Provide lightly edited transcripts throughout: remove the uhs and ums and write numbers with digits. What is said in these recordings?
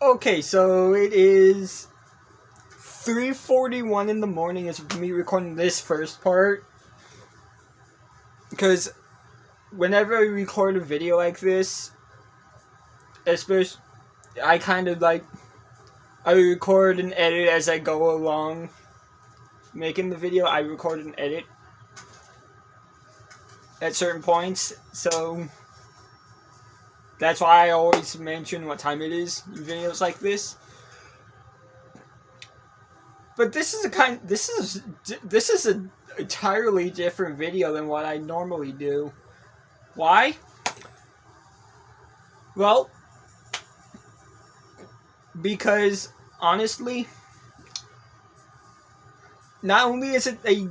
Okay, so it is 3:41 in the morning as me recording this first part. Because whenever I record a video like this, especially, I I record and edit as I go along making the video. I record and edit at certain points, so that's why I always mention what time it is in videos like this. But this is an entirely different video than what I normally do. Why? Well, because honestly, not only is it a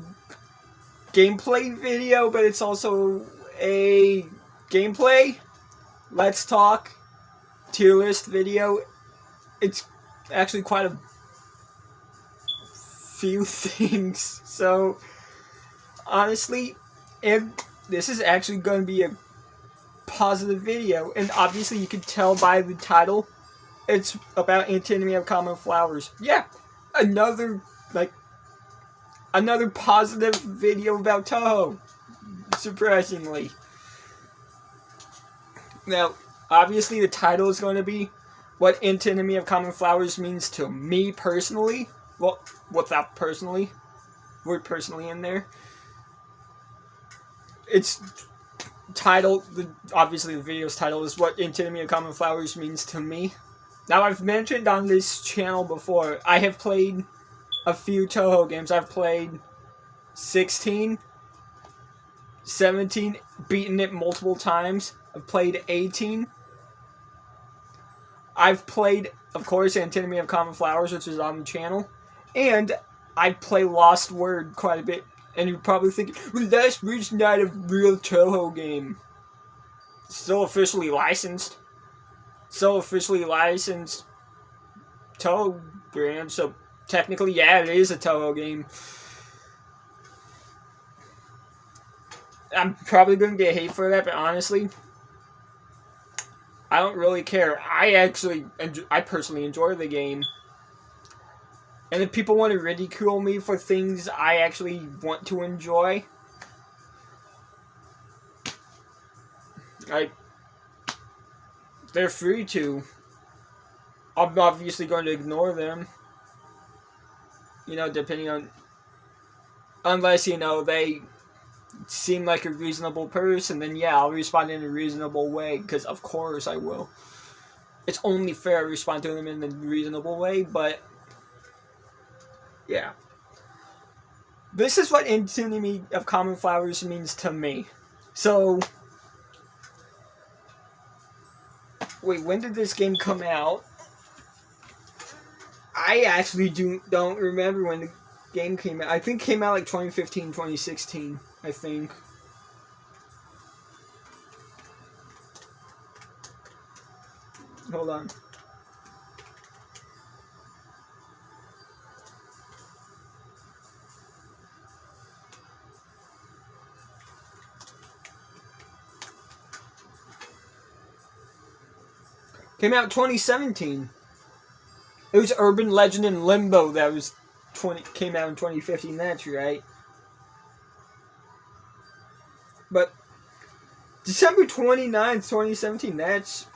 gameplay video, but it's also a gameplay, let's talk, tier list video. It's actually quite a few things. So, honestly, this is actually going to be a positive video. And obviously, you can tell by the title, it's about Antinomy of Common Flowers. Yeah, another positive video about Toho, surprisingly. Now, obviously the title is going to be what Antinomy of Common Flowers means to me personally. Well, without personally. Word personally in there. It's titled, obviously the video's title is what Antinomy of Common Flowers means to me. Now, I've mentioned on this channel before, I have played a few Toho games. I've played 16, 17, beaten it multiple times. I've played 18. I've played, of course, Antinomy of Common Flowers, which is on the channel. And I play Lost Word quite a bit. And you're probably thinking, well, Lost Word's not a real Toho game. Still officially licensed. Toho brand, so technically, yeah, it is a Toho game. I'm probably going to get hate for that, but honestly, I don't really care. I personally enjoy the game. And if people want to ridicule me for things I actually want to enjoy, they're free to. I'm obviously going to ignore them. Depending on... Unless, they seem like a reasonable person, then yeah, I'll respond in a reasonable way, because of course I will. It's only fair to respond to them in a reasonable way, but... yeah. This is what Antinomy of Common Flowers means to me. So... wait, when did this game come out? I actually don't remember when the game came out. I think it came out like 2015, 2016, I think. Hold on. Came out 2017. It was Urban Legend and Limbo that came out in 2015, that's right. But December 29th, 2017, that's...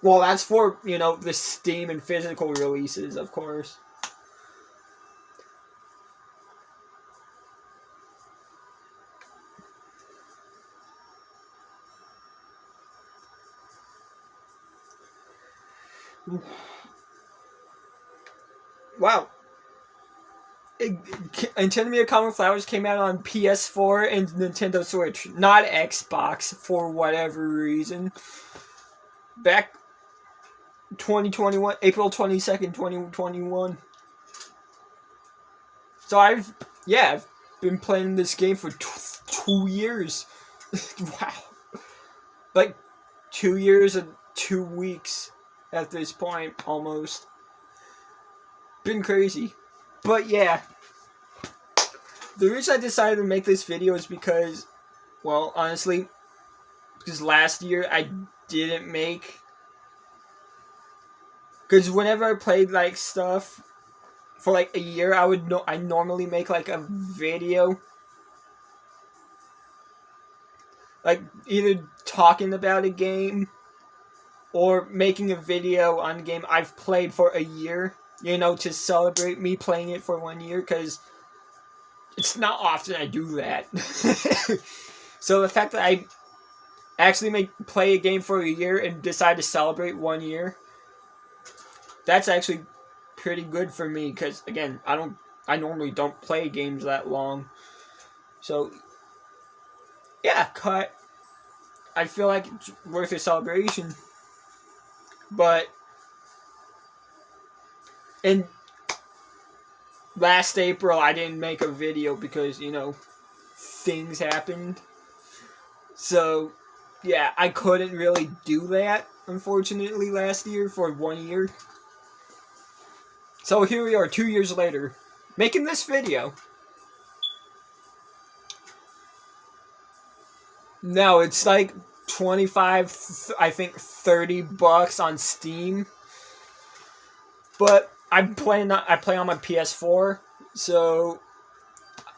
well, that's for, the Steam and physical releases, of course. Wow. Antinomy of Common Flowers came out on PS4 and Nintendo Switch, not Xbox for whatever reason. Back 2021, April 22nd, 2021. So I've been playing this game for 2 years. Wow. Like 2 years and 2 weeks at this point, almost. Been crazy. But yeah. The reason I decided to make this video is because, well, honestly, because last year I didn't make. Because whenever I played like stuff for like a year, I normally make like a video, like either talking about a game or making a video on a game I've played for a year, to celebrate me playing it for 1 year, because it's not often I do that. So the fact that I actually play a game for a year and decide to celebrate 1 year, that's actually pretty good for me, because again, I normally don't play games that long. So yeah, I feel like it's worth a celebration. But in last April, I didn't make a video because, things happened. So, yeah, I couldn't really do that, unfortunately, last year for 1 year. So here we are, 2 years later, making this video. No, it's like 25, I think $30 on Steam. But I play on my PS4, so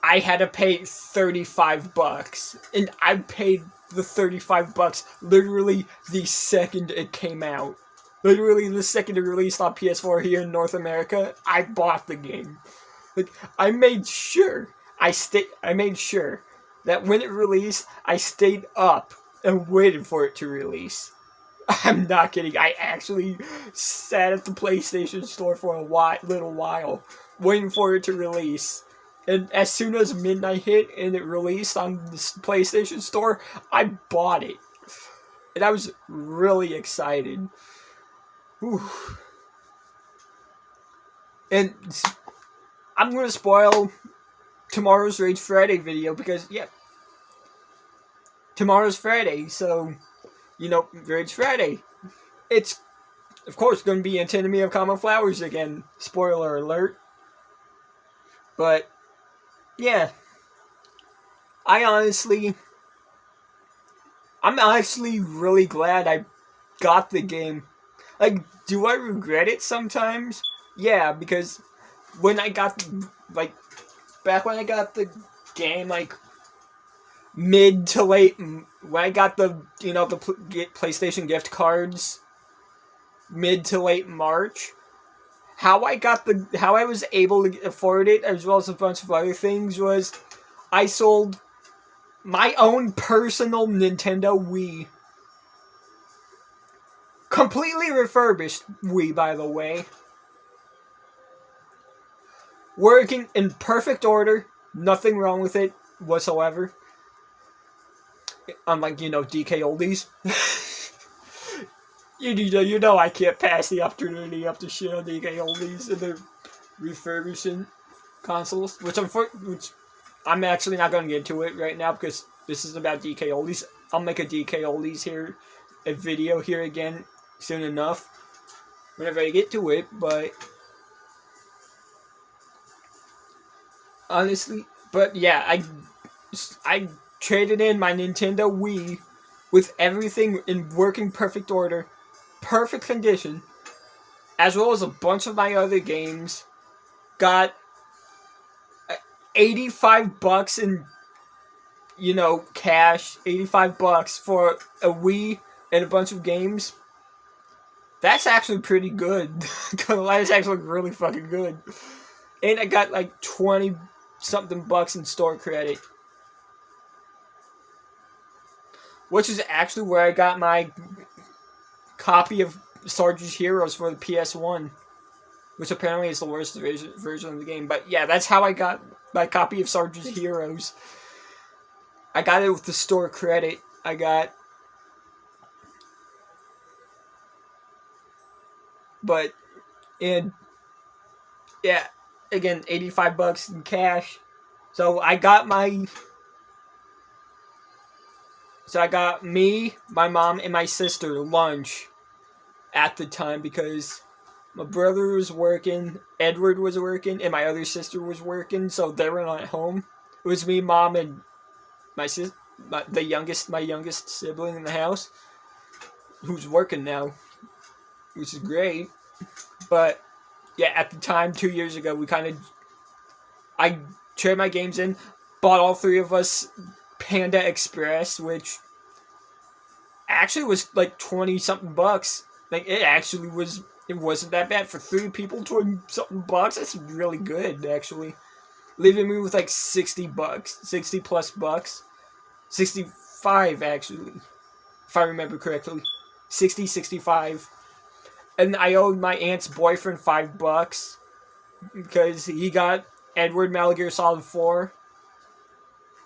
I had to pay $35, and I paid the $35 literally the second it came out. Literally the second it released on PS4 here in North America, I bought the game. Like, I made sure that when it released, I stayed up and waited for it to release. I'm not kidding. I actually sat at the PlayStation store for a little while, waiting for it to release. And as soon as midnight hit and it released on the PlayStation store, I bought it. And I was really excited. Whew. And I'm going to spoil tomorrow's Rage Friday video because, tomorrow's Friday, so, Rage Friday. It's, of course, going to be Antinomy of Common Flowers again. Spoiler alert. But, yeah. I'm actually really glad I got the game. Like, do I regret it sometimes? Yeah, because when I got, back when I got the game, mid to late, when I got the PlayStation gift cards, mid to late March, how I was able to afford it, as well as a bunch of other things, was I sold my own personal Nintendo Wii. Completely refurbished Wii, by the way. Working in perfect order. Nothing wrong with it whatsoever. Unlike, DK Oldies. you know I can't pass the opportunity up to shit on DK Oldies and the refurbishing consoles. Which I'm actually not going to get into it right now because this is about DK Oldies. I'll make a DK Oldies a video here again soon enough. Whenever I get to it, but honestly, yeah, I traded in my Nintendo Wii with everything in working perfect order, perfect condition, as well as a bunch of my other games. Got $85 in, cash, $85 for a Wii and a bunch of games. That's actually pretty good. That's actually really fucking good. And I got 20-something bucks in store credit. Which is actually where I got my copy of Sarge's Heroes for the PS1. Which apparently is the worst version of the game. But yeah, that's how I got my copy of Sarge's Heroes. I got it with the store credit. And yeah, again, $85 in cash. So I got me, my mom, and my sister lunch at the time because my brother was working, Edward was working, and my other sister was working, so they were not at home. It was me, mom, and my my youngest sibling in the house, who's working now, which is great. But yeah, at the time, 2 years ago, I traded my games in, bought all three of us Panda Express, which actually was like 20 something bucks. Like it wasn't that bad for three people. 20 something bucks. That's really good, actually. Leaving me with like 60 bucks, 60 plus bucks, 65 actually, if I remember correctly, 60, 65. And I owed my aunt's boyfriend $5 because he got Edward Metal Gear Solid 4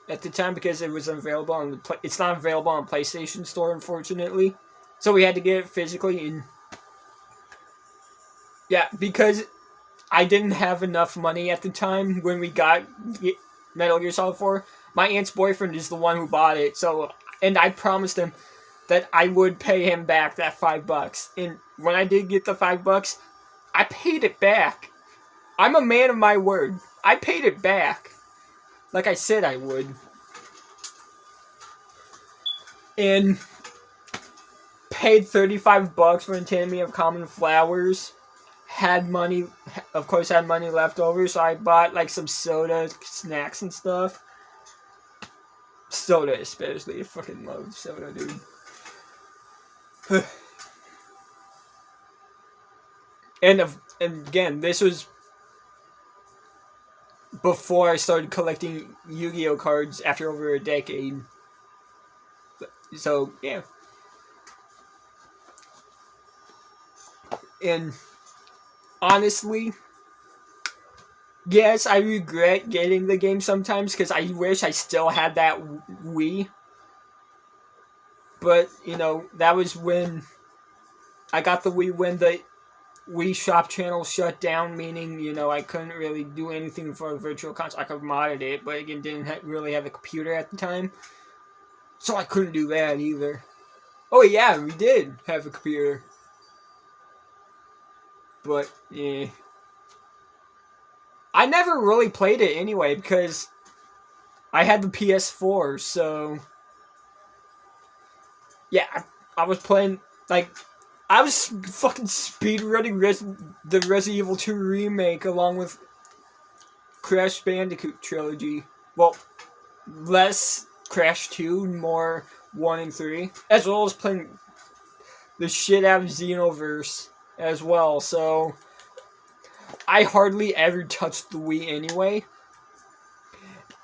at the time because it was unavailable on it's not available on PlayStation Store, unfortunately. So we had to get it physically. And yeah, because I didn't have enough money at the time when we got Metal Gear Solid 4. My aunt's boyfriend is the one who bought it, and I promised him that I would pay him back that $5. And when I did get the $5, I paid it back. I'm a man of my word. I paid it back, like I said I would. And paid $35 for Antinomy of Common Flowers. Had money left over, so I bought like some soda, snacks and stuff. Soda especially, I fucking love soda, dude. And again, this was before I started collecting Yu-Gi-Oh cards after over a decade. So, yeah. And honestly, yes, I regret getting the game sometimes because I wish I still had that Wii. But, that was when I got the Wii when the Wii Shop channel shut down, meaning, I couldn't really do anything for a virtual console. I could have modded it, but again, didn't really have a computer at the time. So I couldn't do that either. Oh yeah, we did have a computer. But, yeah. I never really played it anyway, because I had the PS4, so... Yeah, I was playing, I was fucking speedrunning the Resident Evil 2 remake along with Crash Bandicoot trilogy. Well, less Crash 2, more 1 and 3. As well as playing the shit out of Xenoverse as well, so I hardly ever touched the Wii anyway.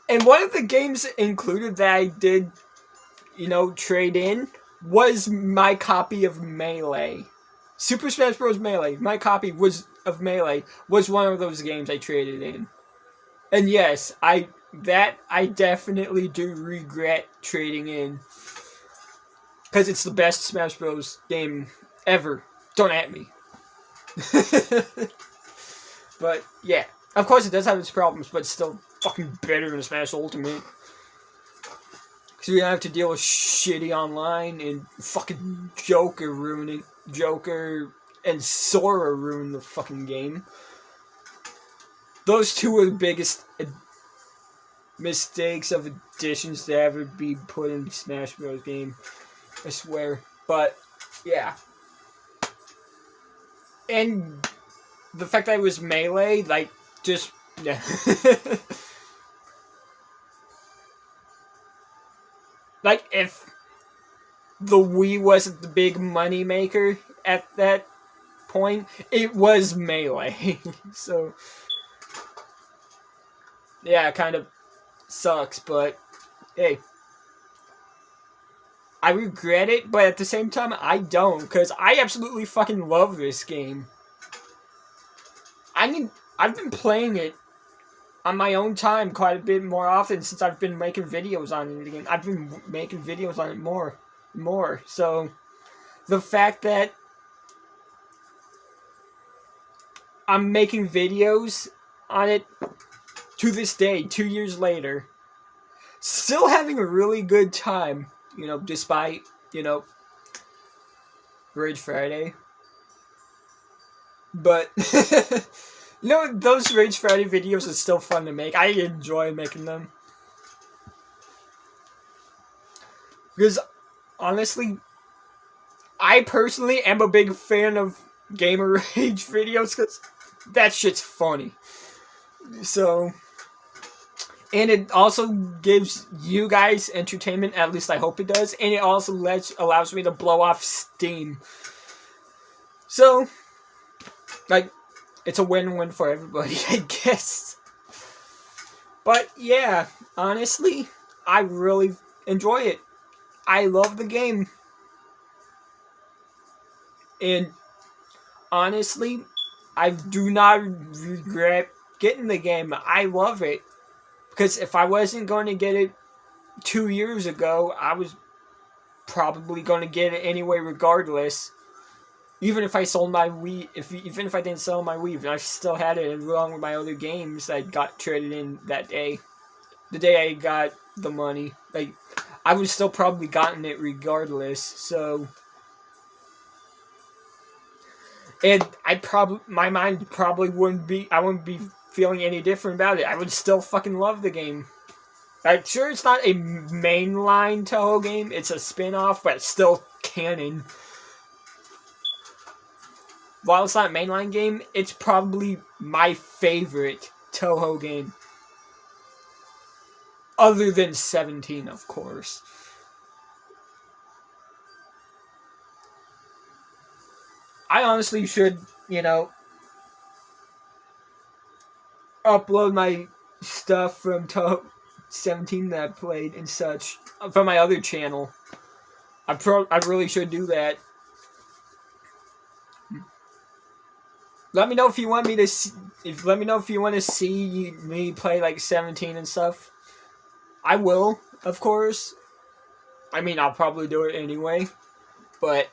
And one of the games included that I did, trade in was my copy of Melee. Super Smash Bros. Melee. My copy of Melee was one of those games I traded in. And yes, I definitely do regret trading in. Because it's the best Smash Bros. Game ever. Don't at me. But, yeah. Of course, it does have its problems, but it's still fucking better than Smash Ultimate. Because you don't have to deal with shitty online and fucking Joker and Sora ruin the fucking game. Those two are the biggest mistakes of additions to ever be put in the Smash Bros. Game. I swear. But, yeah. And the fact that it was Melee, just, yeah. If the Wii wasn't the big money maker at that point, it was Melee. So, yeah, it kind of sucks, but hey. I regret it, but at the same time, I don't, because I absolutely fucking love this game. I've been playing it on my own time quite a bit more often since I've been making videos on it again. I've been making videos on it more. So, the fact that I'm making videos on it to this day, 2 years later, still having a really good time, despite, Rage Friday. But, those Rage Friday videos are still fun to make. I enjoy making them. Because honestly, I personally am a big fan of gamer rage videos because that shit's funny. So, and it also gives you guys entertainment. At least I hope it does. And it also allows me to blow off steam. So, like, it's a win-win for everybody, I guess. But yeah, honestly, I really enjoy it. I love the game. And honestly, I do not regret getting the game. I love it. Because if I wasn't going to get it 2 years ago, I was probably going to get it anyway regardless. Even if I sold my Wii, even if I didn't sell my Wii, I still had it along with my other games that got traded in that day. The day I got the money. Like, I would still probably gotten it regardless, so... And my mind probably wouldn't be, I wouldn't be feeling any different about it. I would still fucking love the game. I'm sure it's not a mainline Toho game, it's a spin-off, but it's still canon. While it's not a mainline game, it's probably my favorite Toho game. Other than 17, of course. I honestly should, upload my stuff from Toho 17 that I played and such from my other channel. I really should do that. Let me know if you want me to let me know if you want to see me play like 17 and stuff. I will, of course. I mean, I'll probably do it anyway, but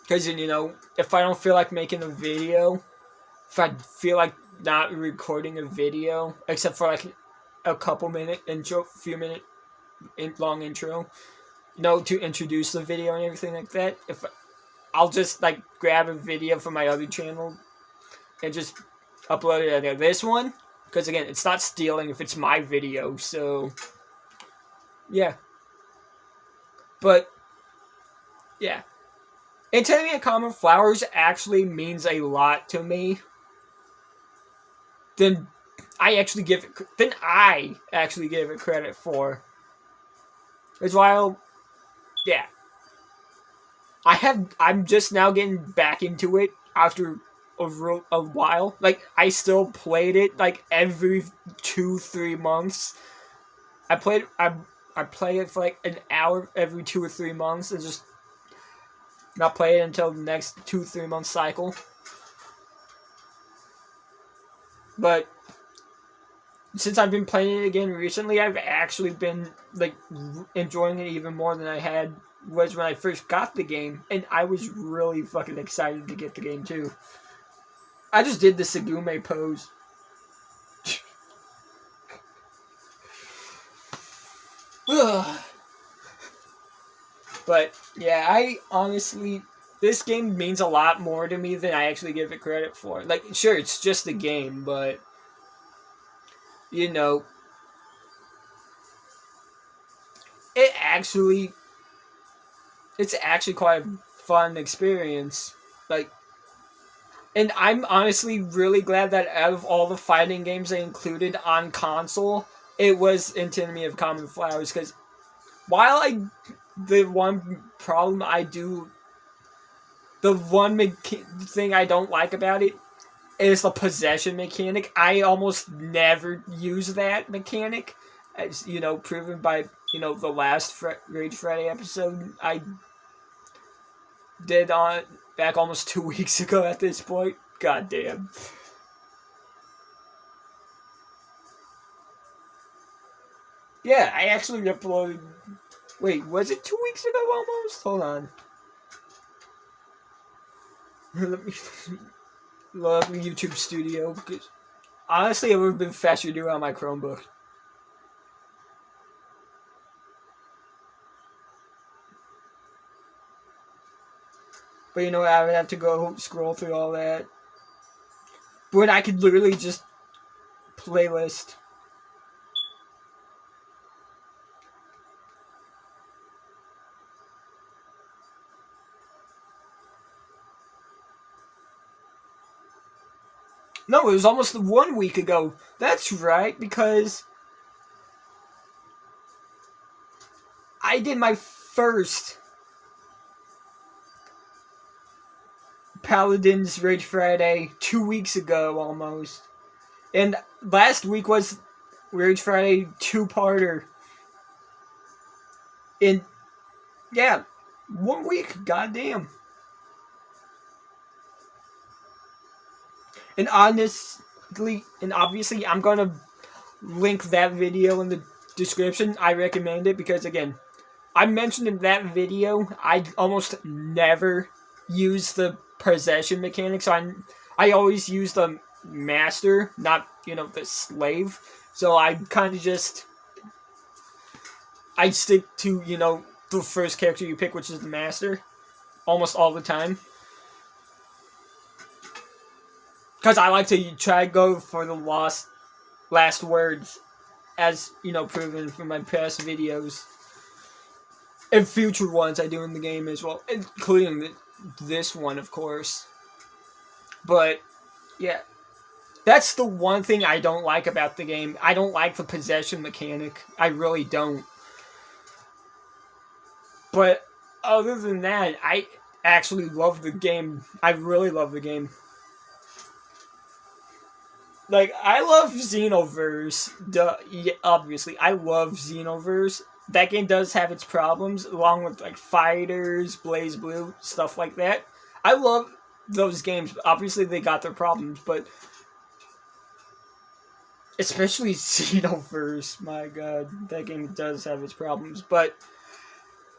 because if I don't feel like making a video, if I feel like not recording a video, except for like a couple minute intro, few minute long intro, to introduce the video and everything like that. If I'll just like grab a video from my other channel and just upload it to this one, because again, it's not stealing if it's my video. So yeah, but yeah, Antinomy of Common Flowers actually means a lot to me. Then I actually give it credit for. As while, yeah, I'm just now getting back into it after a while. Like, I still played it like every 2-3 months. I play it for like an hour every 2 or 3 months and just not play it until the next 2-3 month cycle. But since I've been playing it again recently, I've actually been like enjoying it even more than I was when I first got the game, and I was really fucking excited to get the game too. I just did the Segume pose. But yeah, I honestly, this game means a lot more to me than I actually give it credit for. Like, sure, it's just a game, but it's actually quite a fun experience. Like, and I'm honestly really glad that out of all the fighting games they included on console, it was Antinomy of Common Flowers. Because while the one problem I do, the one thing I don't like about it is the possession mechanic. I almost never use that mechanic, as proven by the last Rage Friday episode I did on back almost 2 weeks ago at this point. God damn. Yeah, I actually uploaded. Wait, was it 2 weeks ago almost? Hold on. Let me load up the YouTube Studio, because honestly, it would have been faster to do it on my Chromebook. But I would have to go scroll through all that. But I could literally just playlist. No, it was almost 1 week ago. That's right, because I did my first Paladins Rage Friday 2 weeks ago almost. And last week was Rage Friday 2-parter. And yeah, 1 week, goddamn. And honestly, and obviously, I'm gonna link that video in the description. I recommend it because, again, I mentioned in that video, I almost never use the possession mechanics. I always use the master, not, the slave. So I kind of just, I stick to, the first character you pick, which is the master, almost all the time. Because I like to try to go for the last words, as, proven from my past videos. And future ones I do in the game as well, including this one, of course. But, yeah. That's the one thing I don't like about the game. I don't like the possession mechanic. I really don't. But, other than that, I actually love the game. I really love the game. Like, I love Xenoverse. Yeah, obviously, I love Xenoverse. That game does have its problems, along with, like, Fighters, Blaze Blue, stuff like that. I love those games. Obviously, they got their problems, but especially Xenoverse, my god, that game does have its problems, but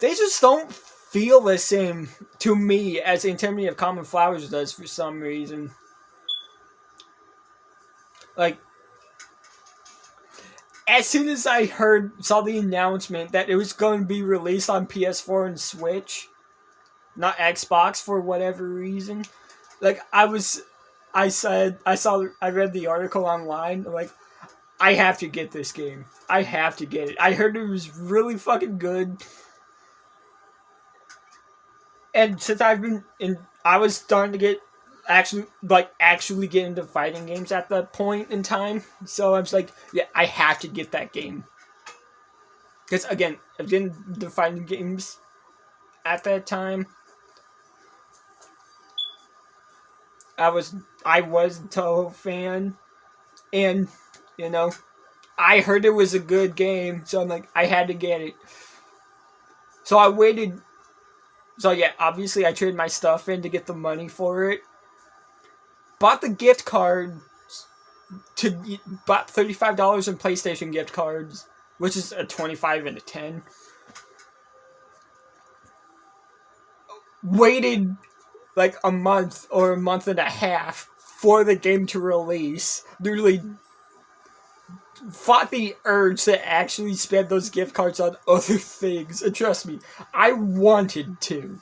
they just don't feel the same to me as Antinomy of Common Flowers does for some reason. Like, as soon as I saw the announcement that it was going to be released on PS4 and Switch, not Xbox for whatever reason, like, I read the article online, like, I have to get this game. I have to get it. I heard it was really fucking good. And since I was starting to get actually get into fighting games at that point in time. So I was like, yeah, I have to get that game. Because again, I've been into fighting games at that time. I was a Toho fan, and I heard it was a good game, so I'm like, I had to get it. So I waited. So yeah, obviously I traded my stuff in to get the money for it. Bought the gift card bought $35 in PlayStation gift cards, which is a 25 and a 10. Waited like a month or a month and a half for the game to release. Literally fought the urge to actually spend those gift cards on other things. And trust me, I wanted to.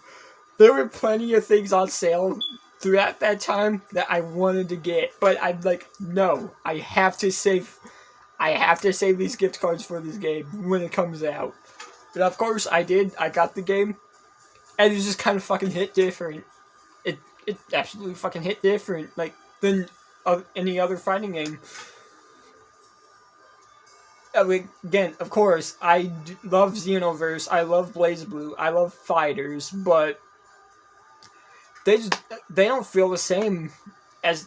There were plenty of things on sale throughout that time that I wanted to get, but I'm like, no, I have to save these gift cards for this game when it comes out. But of course I did. I got the game, and it just kind of fucking hit different. It absolutely fucking hit different, like, than any other fighting game. Again, of course, I love Xenoverse, I love Blaze Blue, I love Fighters, but they don't feel the same as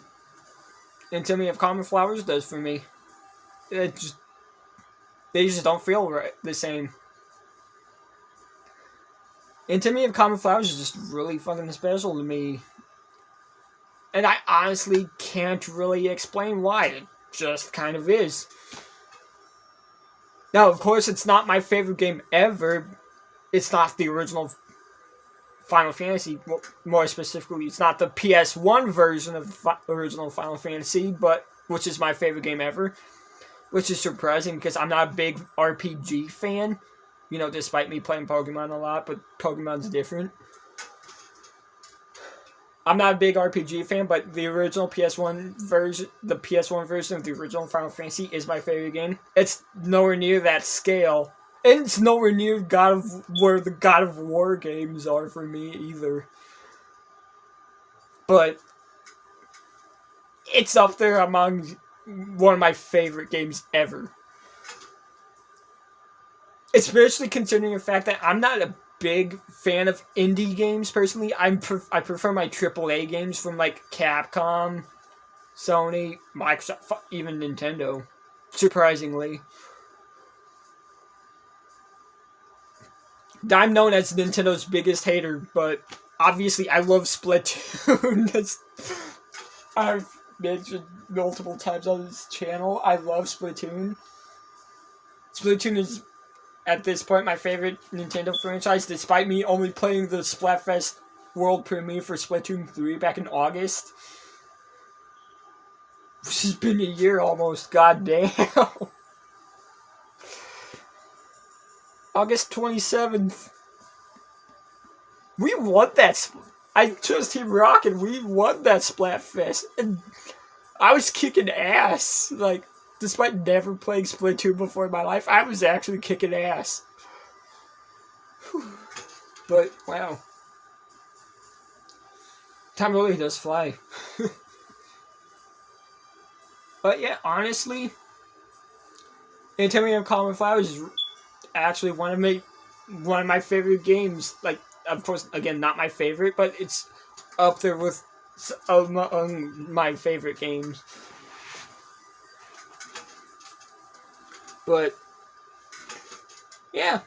Antinomy of Common Flowers does for me. They just don't feel the same. Antinomy of Common Flowers is just really fucking special to me. And I honestly can't really explain why. It just kind of is. Now, of course, it's not my favorite game ever. It's not the original Final Fantasy. More specifically, it's not the PS1 version of the original Final Fantasy, but which is my favorite game ever. Which is surprising because I'm not a big RPG fan. Despite me playing Pokemon a lot, but Pokemon's different. I'm not a big RPG fan, but the original PS1 version of the original Final Fantasy is my favorite game. It's nowhere near that scale. And it's nowhere near where the God of War games are for me either. But it's up there among one of my favorite games ever. Especially considering the fact that I'm not a big fan of indie games personally. I prefer my AAA games from like Capcom, Sony, Microsoft, even Nintendo. Surprisingly, I'm known as Nintendo's biggest hater, but obviously I love Splatoon. I've mentioned multiple times on this channel. I love Splatoon. Splatoon is at this point my favorite Nintendo franchise, despite me only playing the Splatfest world premiere for Splatoon 3 back in August. Which has been a year almost, goddamn. August 27th. We won that. I just Team Rocket. We won that Splatfest. And I was kicking ass. Like, despite never playing Splatoon before in my life, I was actually kicking ass. But, wow. Time really does fly. But yeah, honestly, Antinomy of Common Flowers is actually one of my favorite games. Like, of course, again, not my favorite, but it's up there with among my favorite games. But yeah,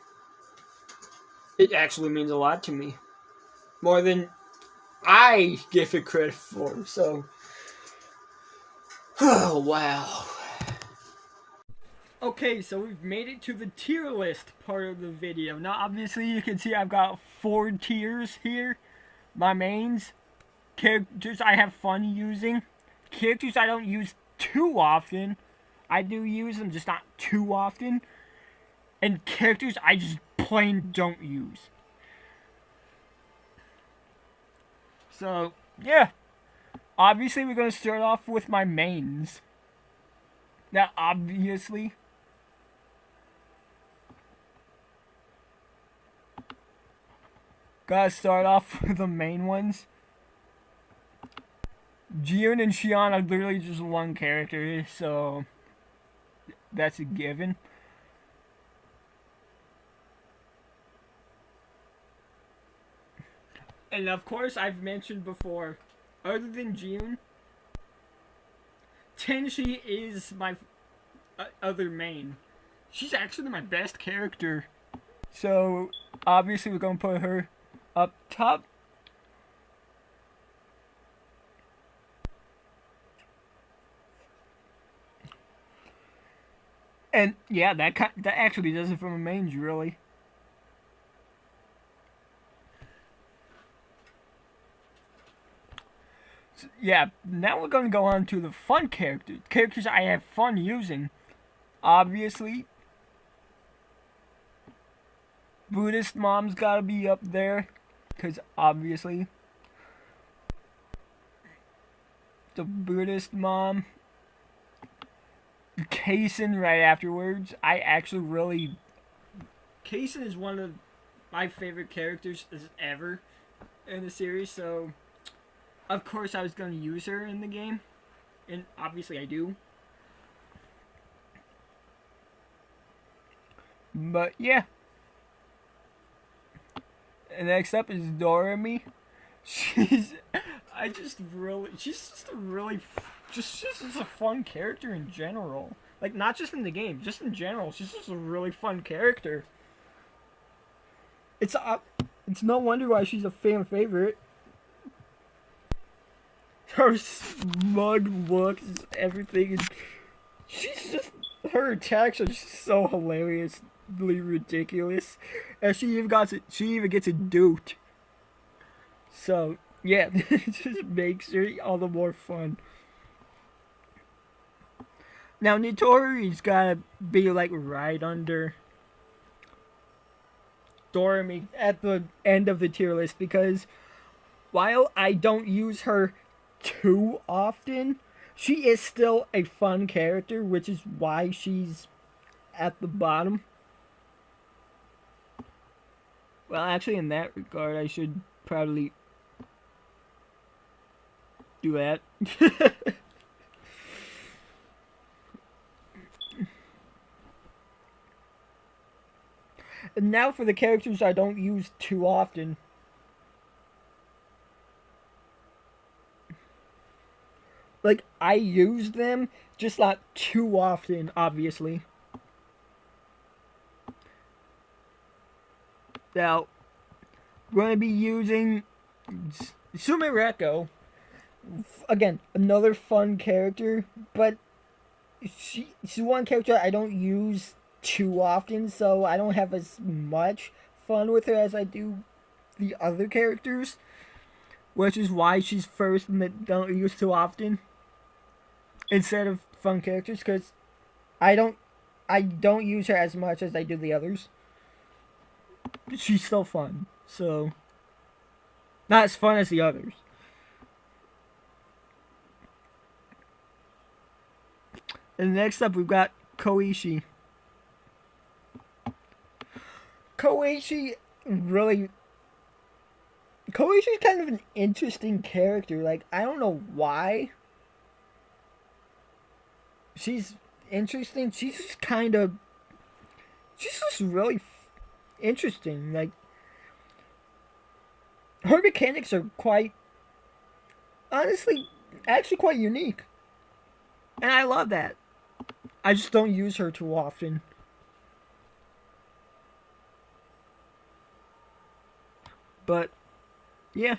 it actually means a lot to me, more than I give it credit for. So, oh wow. Okay, so we've made it to the tier list part of the video. Now, obviously, you can see I've got 4 tiers here. My mains, characters I have fun using, characters I don't use too often. I do use them, just not too often. And characters I just plain don't use. So, yeah. Obviously, we're going to start off with my mains. Now, obviously, gotta start off with the main ones. Jiun and Xion are literally just one character, so that's a given. And of course, I've mentioned before, other than Jiun, Tenshi is my other main. She's actually my best character. So, obviously we're going to put her up top. And yeah, that actually does it for my mains, really. So, yeah, now we're going to go on to the fun characters. Characters I have fun using. Obviously, Buddhist Mom's got to be up there. Because obviously, the Buddhist Mom. Kason right afterwards. I actually really... Kason is one of my favorite characters ever in the series, so of course I was going to use her in the game, and obviously I do. But yeah. And next up is Doremi. She's just a fun character in general. Like, not just in the game, just in general. She's just a really fun character. It's no wonder why she's a fan favorite. Her smug looks, everything is... She's just... Her attacks are just so hilariously ridiculous. And she even gets a doot. So, yeah, it just makes her all the more fun. Now, Nitori's gotta be, like, right under Doremi at the end of the tier list, because while I don't use her too often, she is still a fun character, which is why she's at the bottom. Well, actually, in that regard, I should probably do that. Now for the characters I don't use too often. Like, I use them, just not too often, obviously. Now, we're going to be using Sumireko. Again, another fun character, but she's one character I don't use too often, so I don't have as much fun with her as I do the other characters, which is why she's first and that don't use too often instead of fun characters, because I don't use her as much as I do the others. She's still fun, so not as fun as the others. And next up, we've got Koichi. Koichi's kind of an interesting character. Like, I don't know why. She's interesting. She's just really interesting. Like, her mechanics are honestly, actually quite unique. And I love that. I just don't use her too often. But yeah.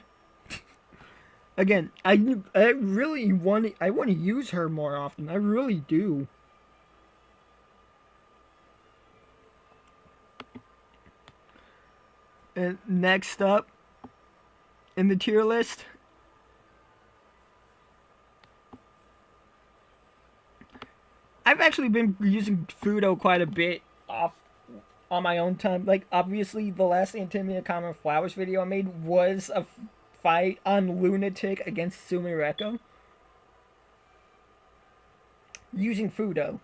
Again, I really want to use her more often. I really do. And next up in the tier list, I've actually been using Fudo quite a bit on my own time. Like, obviously, the last Antinomy Common Flowers video I made was a fight on Lunatic against Sumireko using Fudo.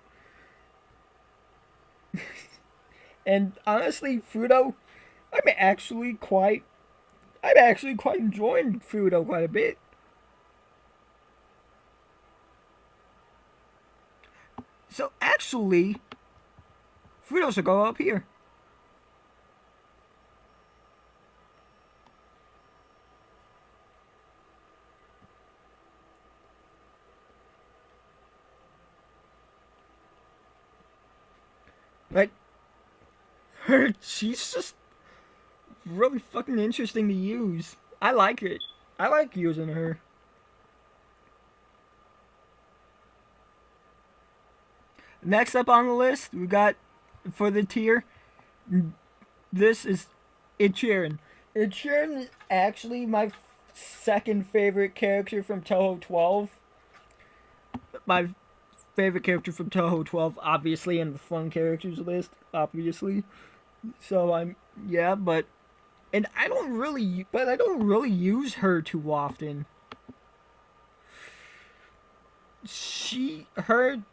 And honestly, Fudo, I'm actually quite enjoying Fudo quite a bit. So actually, Fudo should go up here. Like, she's just really fucking interesting to use. I like it. I like using her. Next up on the list, we got, for the tier, this is Ichiran. Ichiran is actually my second favorite character from Toho 12. My favorite character from Toho 12, obviously, in the fun characters list, obviously. So and I don't really use her too often. Her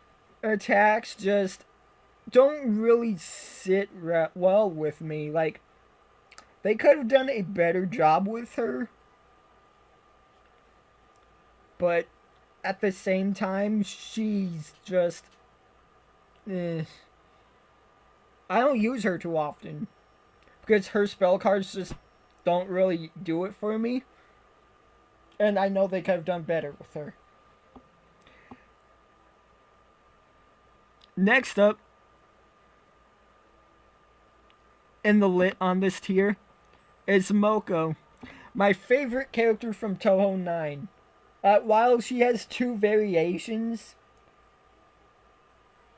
attacks just don't really sit well with me. Like, they could have done a better job with her, but at the same time, she's just I don't use her too often because her spell cards just don't really do it for me, and I know they could have done better with her. Next up on this tier is Moko, my favorite character from Toho 9. While she has two variations,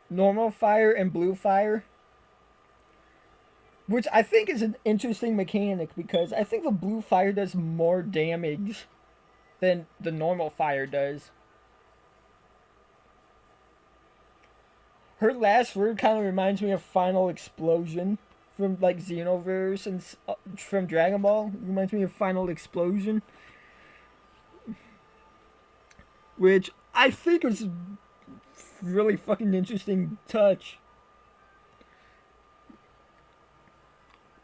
normal fire and blue fire, which I think is an interesting mechanic because I think the blue fire does more damage than the normal fire does. Her last word kind of reminds me of Final Explosion from like Xenoverse and from Dragon Ball. It reminds me of Final Explosion, which I think was a really fucking interesting touch.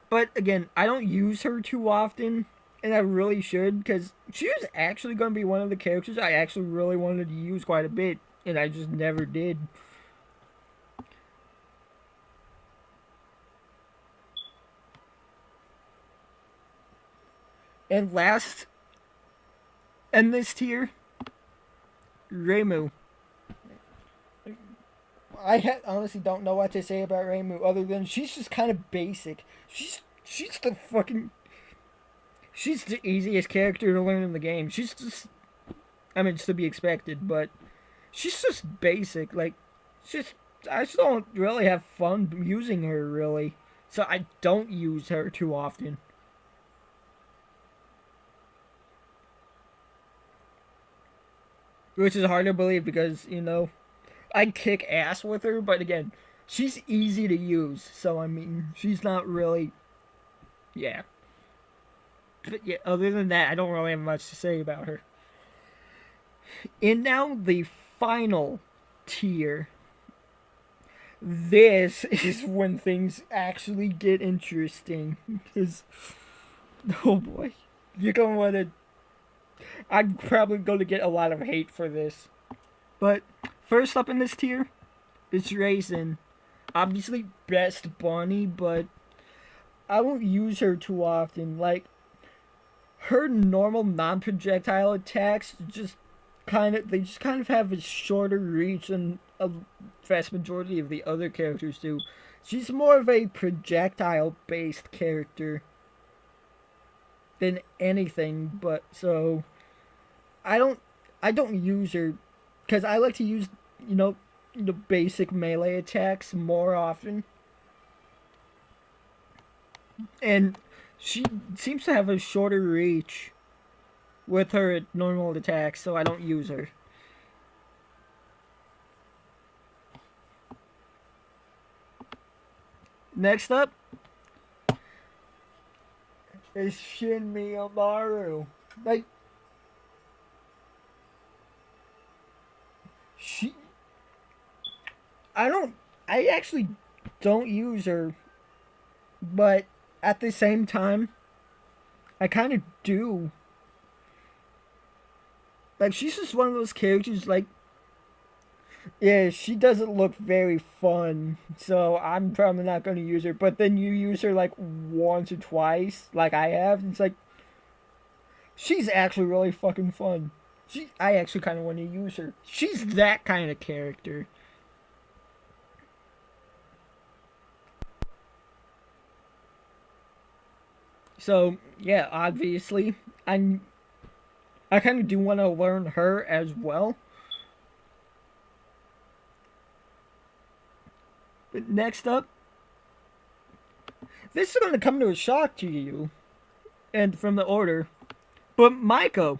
But again, I don't use her too often, and I really should, because she was actually going to be one of the characters I actually really wanted to use quite a bit, and I just never did. And last in this tier, Reimu. Honestly don't know what to say about Reimu other than she's just kind of basic. She's the fucking she's the easiest character to learn in the game. She's just I mean it's to be expected, but she's just basic. Like just I just don't really have fun using her really. So I don't use her too often. Which is hard to believe because, I kick ass with her, but again, she's easy to use. So I mean, she's not really yeah. But yeah, other than that, I don't really have much to say about her. And now the final tier. This is when things actually get interesting. Because, oh boy, you're gonna want to. I'm probably going to get a lot of hate for this. But first up in this tier is Raisin. Obviously, best bunny, but I won't use her too often. Like, her normal non-projectile attacks they just kind of have a shorter reach than a vast majority of the other characters do. She's more of a projectile based character than anything, but so I don't I don't use her because I like to use the basic melee attacks more often, and she seems to have a shorter reach with her normal attacks, so I don't use her. Next up is Shin Miyamoru. Like, she. I actually don't use her, but at the same time, I kind of do. Like, she's just one of those characters, like, yeah, she doesn't look very fun, so I'm probably not going to use her. But then you use her like once or twice, like I have, and it's like she's actually really fucking fun. I actually kind of want to use her. She's that kind of character. So yeah, obviously, I kind of do want to learn her as well. But next up, this is going to come to a shock to you, and from the order, but Maiko.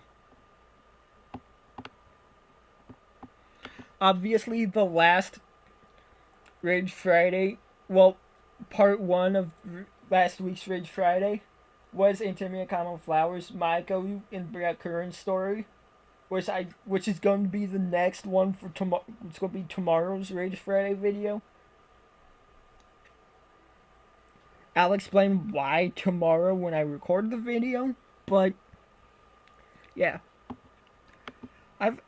Obviously, the last Rage Friday, well, part one of last week's Rage Friday was Antinomy Common Flowers, Maiko and Brett Curran's story, which is going to be the next one for tomorrow. It's going to be tomorrow's Rage Friday video. I'll explain why tomorrow when I record the video, but yeah, I've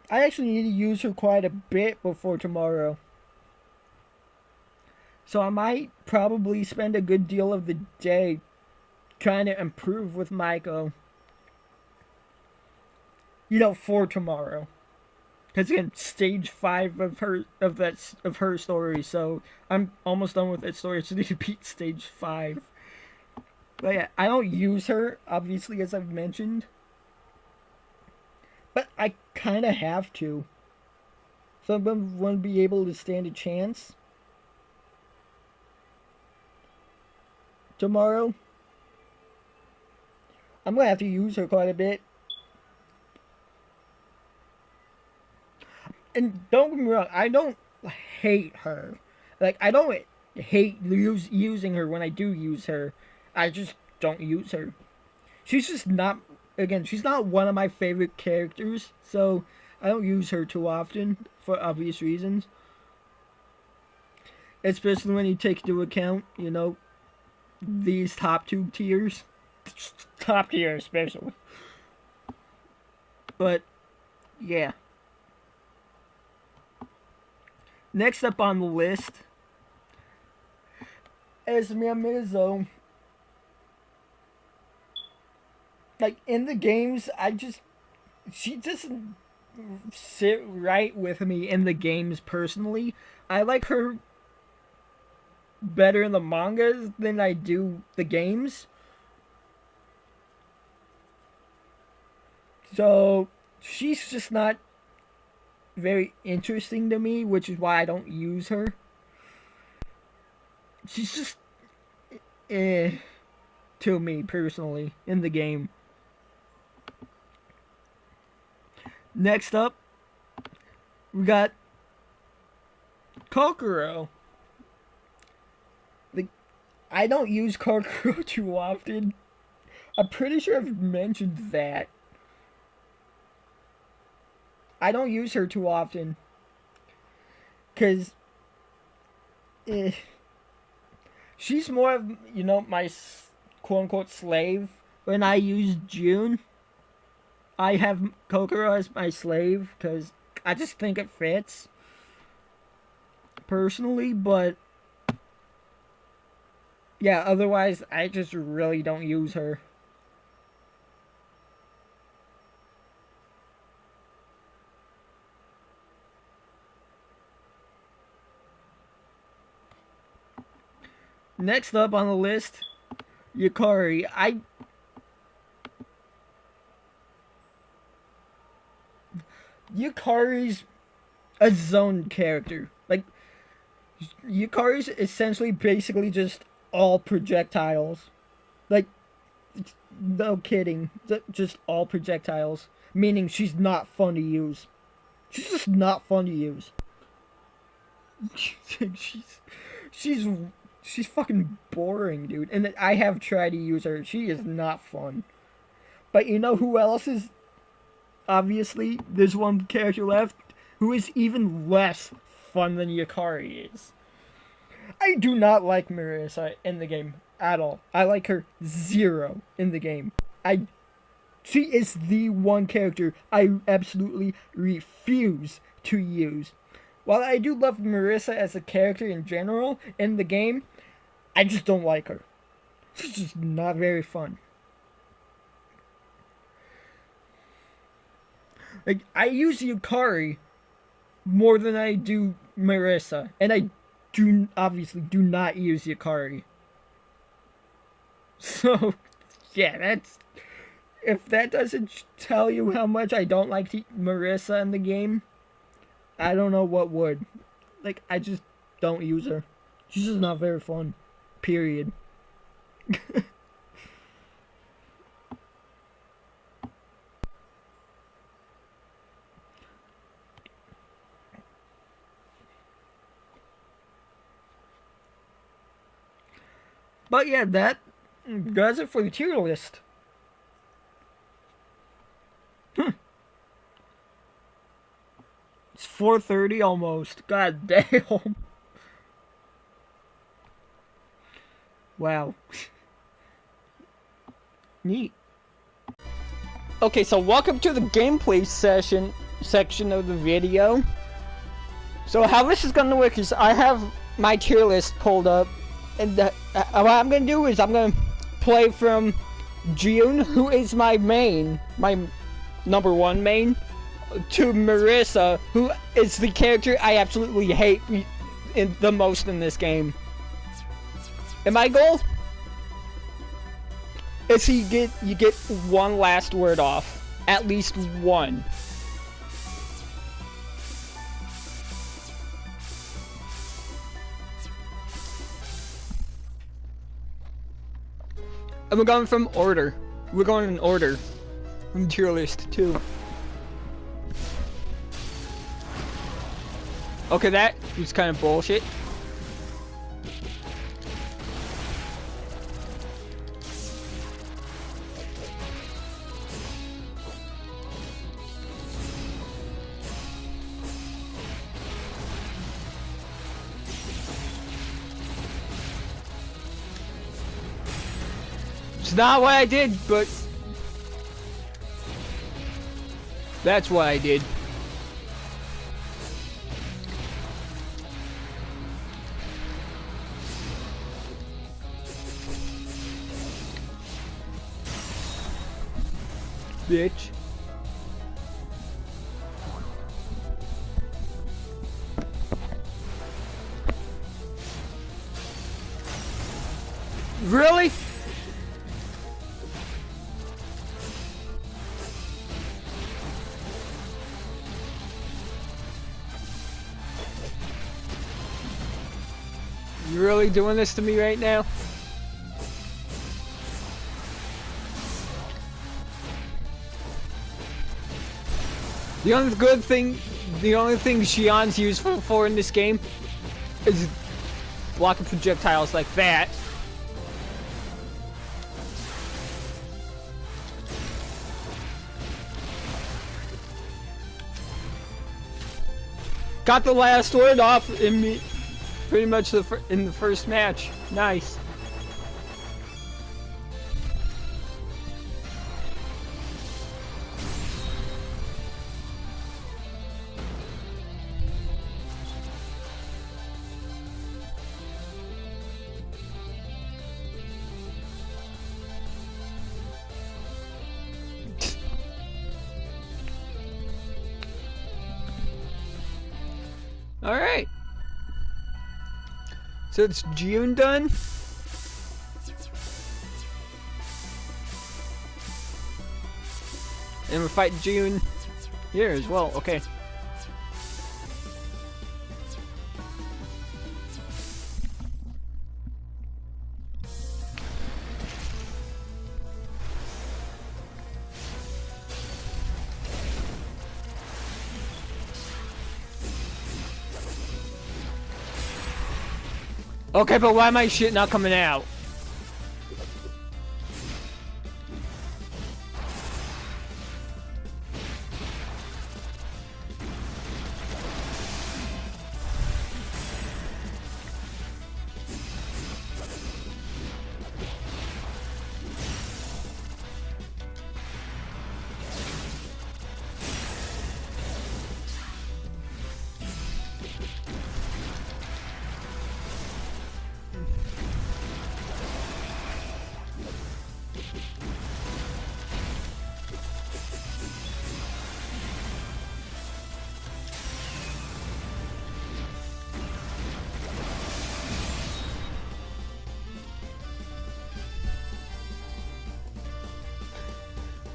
I actually need to use her quite a bit before tomorrow. So I might probably spend a good deal of the day trying to improve with Maiko. For tomorrow. Because again, stage 5 of her story, so I'm almost done with that story. I just need to beat stage 5. But yeah, I don't use her, obviously, as I've mentioned. But I kind of have to. So I'm going to be able to stand a chance tomorrow. I'm going to have to use her quite a bit. And don't get me wrong, I don't hate her. Like, I don't hate using her when I do use her. I just don't use her. She's just not, again, she's not one of my favorite characters, so I don't use her too often for obvious reasons. Especially when you take into account, these top 2 tiers. Top tier, especially. But, yeah. Next up on the list is Miyamizo. like in the games, she doesn't sit right with me in the games personally. I like her better in the mangas than I do the games. So she's just not very interesting to me, which is why I don't use her. She's just to me personally in the game. Next up, we got Kokoro. I don't use Kokoro too often. I'm pretty sure I've mentioned that. I don't use her too often. Because she's more of, my quote-unquote slave. When I use June, I have Kokoro as my slave because I just think it fits. Personally, but yeah, otherwise I just really don't use her. Next up on the list, Yukari. Yukari's a zone character. Like, Yukari's essentially basically just all projectiles. Like, no kidding. Just all projectiles. Meaning she's not fun to use. She's just not fun to use. She's fucking boring, dude. And I have tried to use her. She is not fun. But you know who else is? Obviously, there's one character left who is even less fun than Yukari is. I do not like Marissa in the game at all. I like her zero in the game. She is the one character I absolutely refuse to use. While I do love Marissa as a character in general in the game, I just don't like her. She's just not very fun. Like, I use Yukari more than I do Marissa, and I obviously do not use Yukari. So, yeah, if that doesn't tell you how much I don't like Marissa in the game, I don't know what would. Like, I just don't use her. She's just not very fun. Period. But yeah, that does it for the tier list. It's 4:30 almost. God damn. Wow. Neat. Okay, so welcome to the gameplay section of the video. So how this is gonna work is I have my tier list pulled up, and what I'm gonna do is I'm gonna play from June, who is my main, my number one main, to Marissa, who is the character I absolutely hate the most in this game. And my goal is you get one last word off, at least one. And we're going from order. We're going in order from tier list 2. Okay, that was kind of bullshit. It's not what I did, but that's what I did. bitch. Really? You really doing this to me right now? The only thing Xion's useful for in this game is blocking projectiles like that. Got the last word off in me, pretty much in the first match. Nice. Alright. So it's June done? And we're fighting June here as well, okay. Okay, but why my shit not coming out?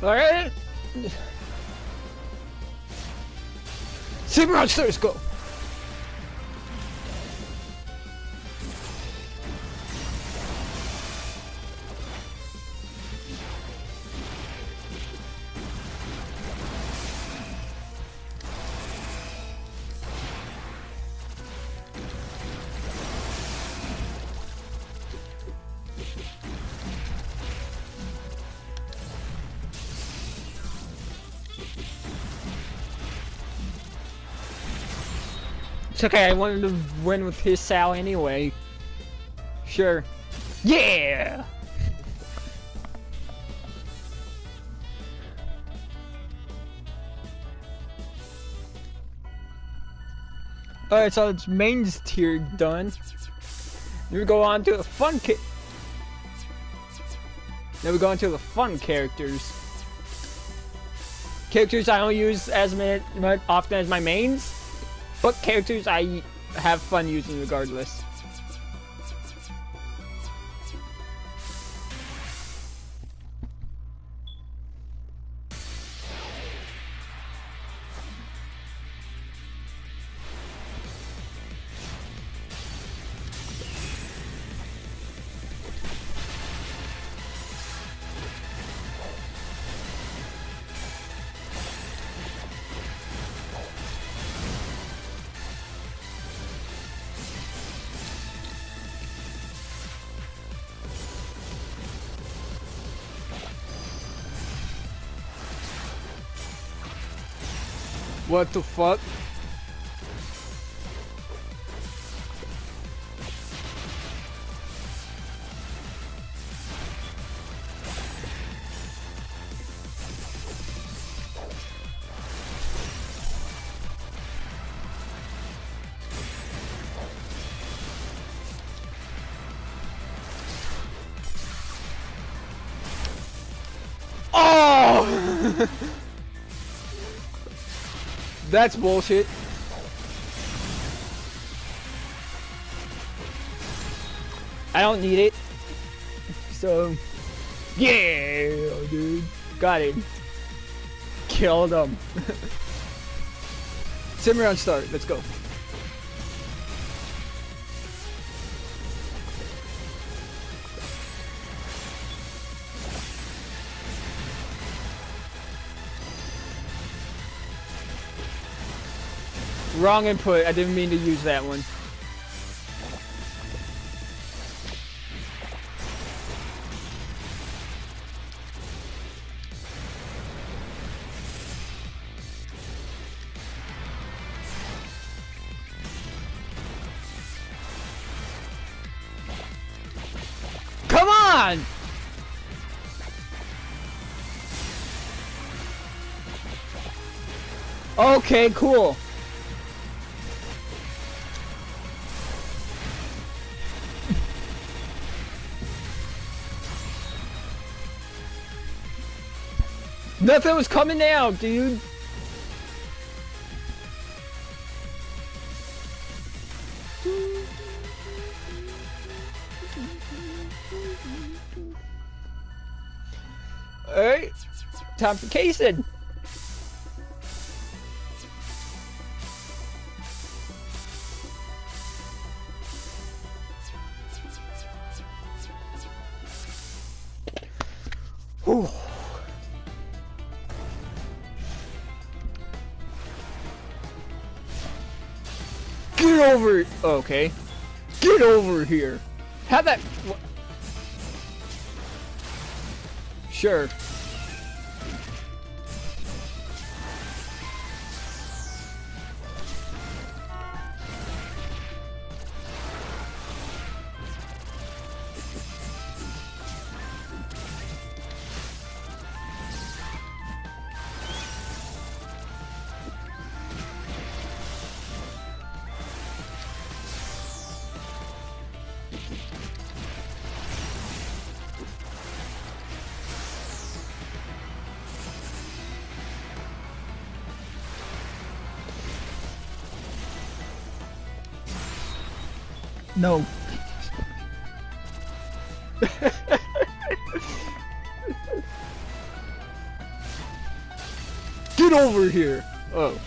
Alright. Super Monsters, go! It's okay, I wanted to win with his Sal anyway. Sure. Yeah! Alright, so it's mains tier done. Then we go on to the fun Then we go into the fun characters. Characters I don't use as much often as my mains, but characters I have fun using regardless. What the fuck? Oh! That's bullshit. I don't need it. So, yeah, dude. Got it. Killed him. Sim start. Let's go. Wrong input. I didn't mean to use that one. Come on! Okay, cool. Nothing was coming out, dude. Alright, time for casing. Whew. Get over it. Okay. Get over here. How that... Sure. No. Get over here. Oh.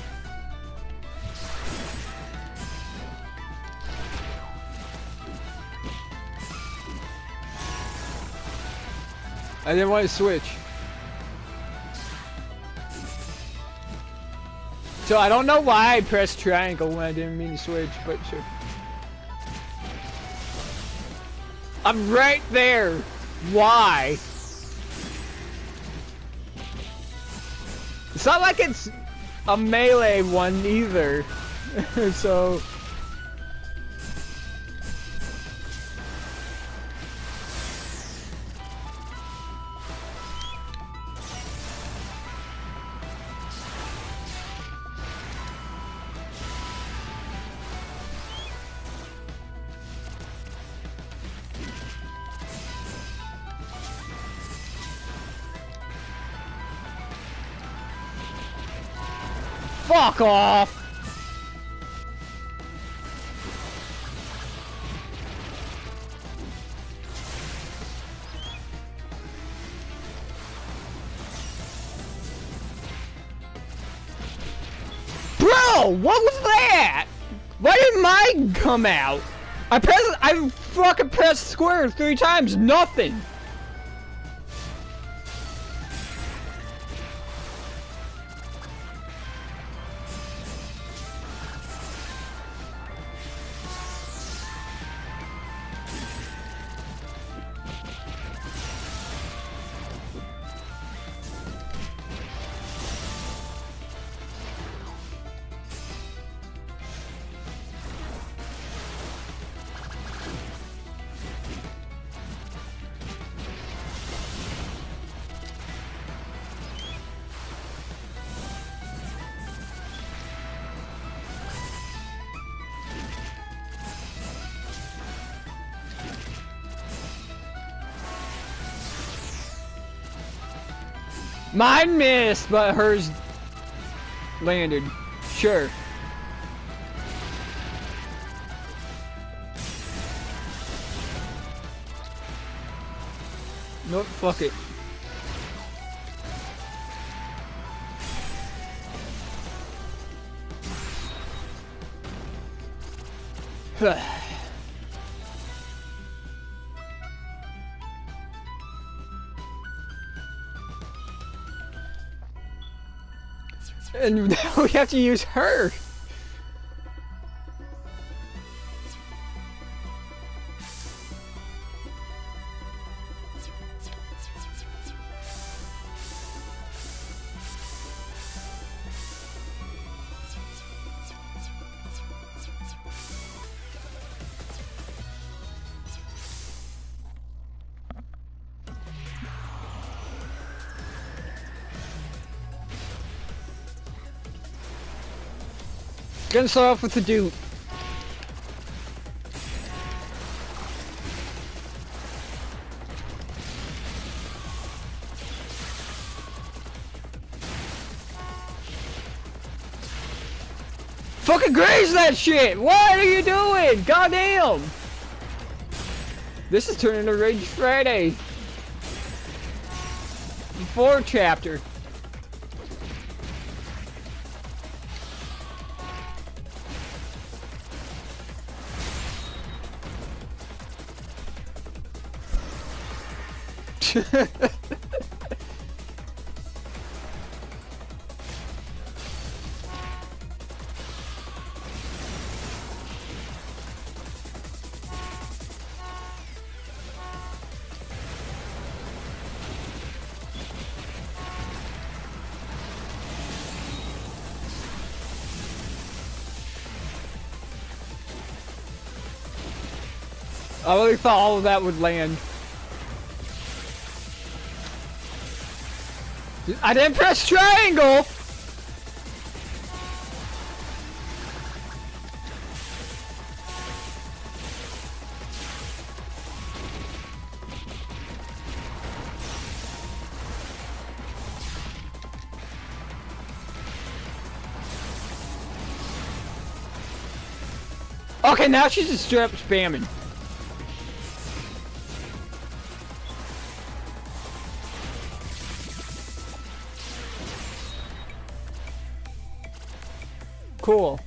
I didn't want to switch. So I don't know why I pressed triangle when I didn't mean to switch, but sure. I'm right there. Why? It's not like it's a melee one either. So... Fuck off! Bro, what was that? Why didn't mine come out? I fucking pressed square 3 times, nothing! Mine missed, but hers landed. Sure. Nope, fuck it. And now we have to use her. Gonna start off with the dude. Fucking graze that shit! What are you doing? Goddamn! This is turning into Rage Friday. 4 chapter. I really thought all of that would land. I didn't press triangle! Okay, now she's just straight up spamming. Cool.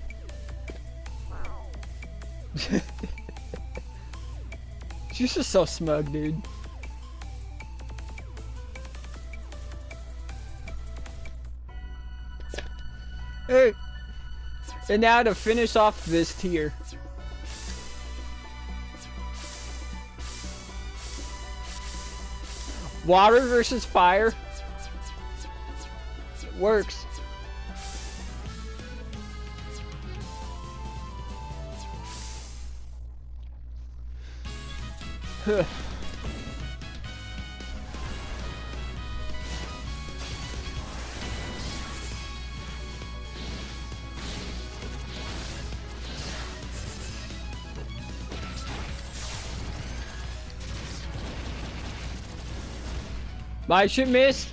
She's just so smug, dude. Hey. And now to finish off this tier. Water versus fire. It works. Huh. My shit missed.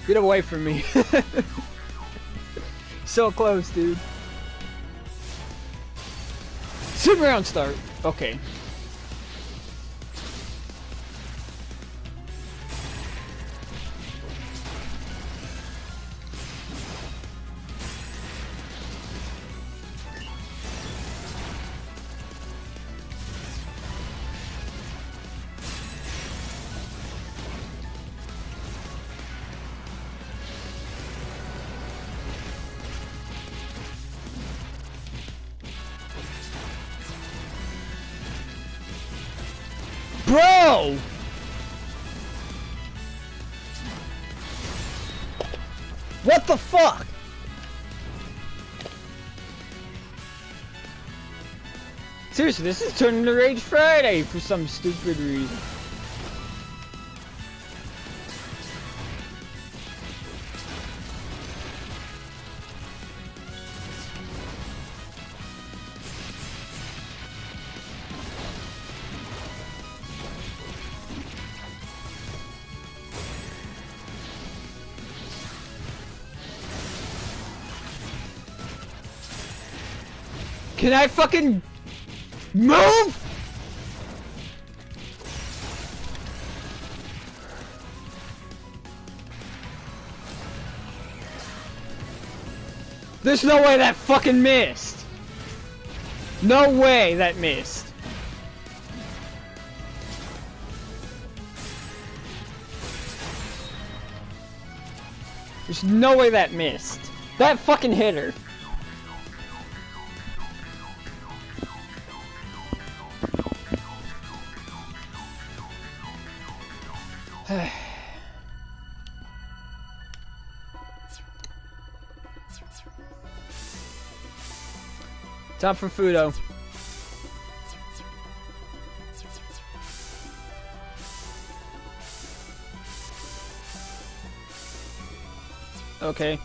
Get away from me. So close, dude. Super round start. Okay. Bro! What the fuck? Seriously, this is turning to Rage Friday for some stupid reason. Can I fucking move? There's no way that fucking missed. No way that missed. There's no way that missed. That fucking hit her. Time for Fudo. Okay.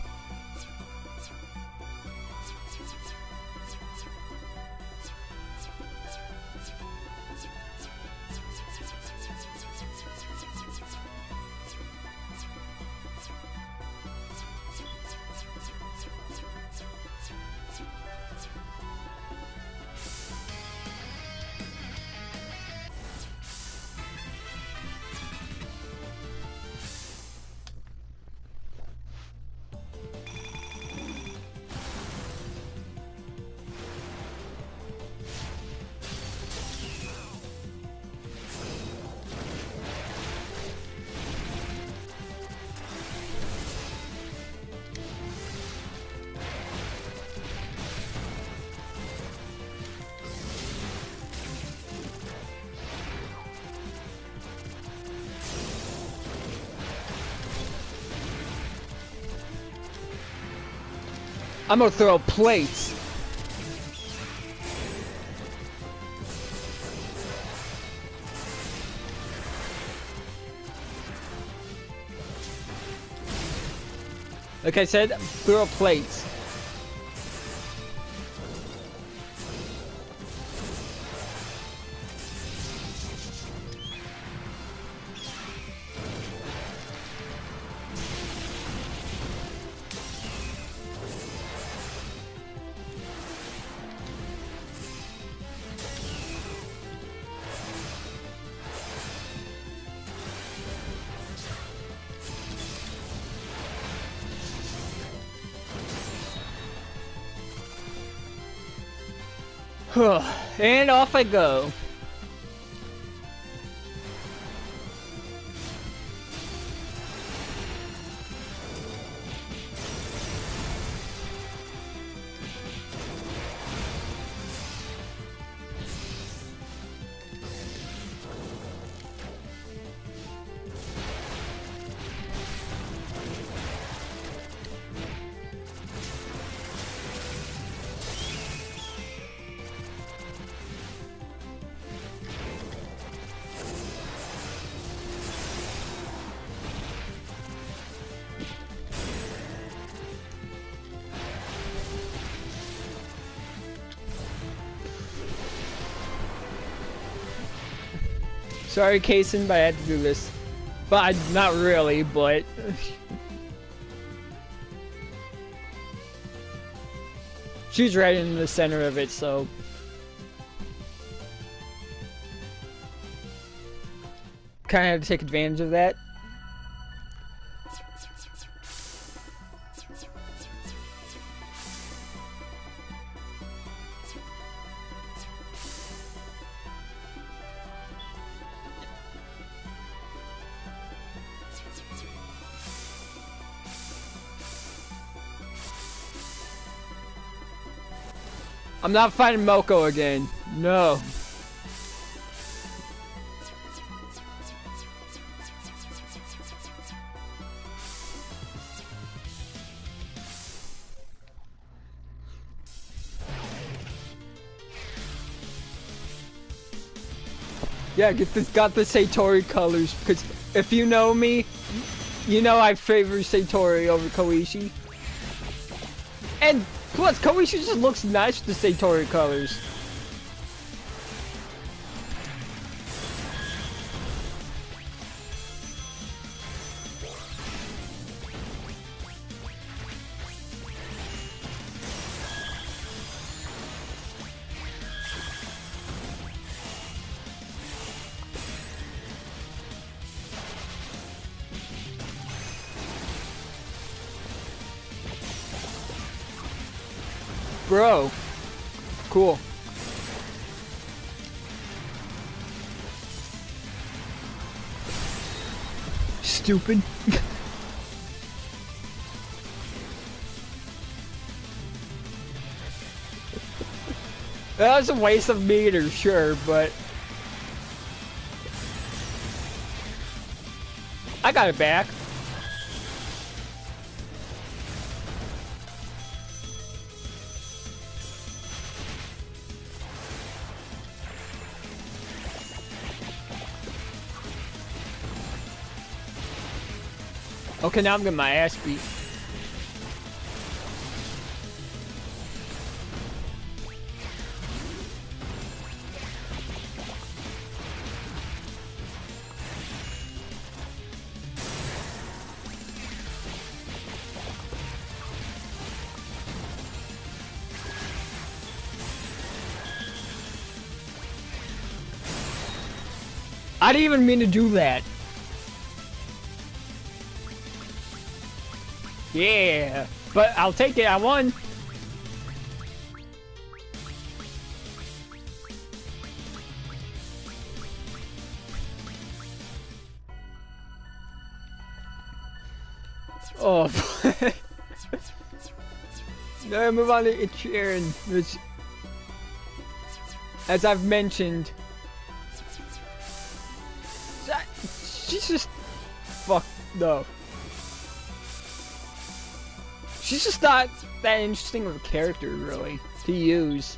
I'm gonna throw plates. Like I said, throw plates. And off I go. Sorry, Kason, but I had to do this. But not really, but she's right in the center of it, so kind of had to take advantage of that. I'm not fighting Moko again. No. Yeah, got the Satori colors, because if you know me, you know I favor Satori over Koichi. And plus, Koichi just looks nice with the Satori colors. Bro. Cool. Stupid. That was a waste of meters, sure, but I got it back. Okay, now I'm getting my ass beat. I didn't even mean to do that. Yeah, but I'll take it. I won. Oh, now move on to Ichiran, which, as I've mentioned, she's just fuck no. She's just not that interesting of a character, really, to use.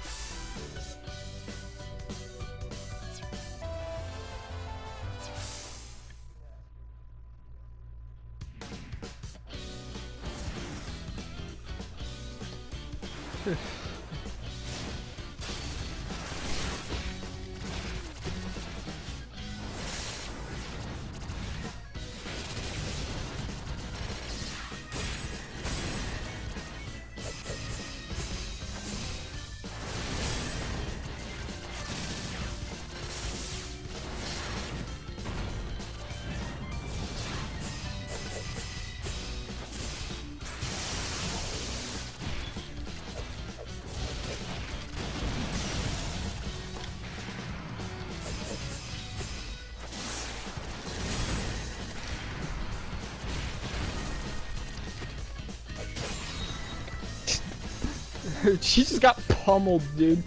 She just got pummeled, dude.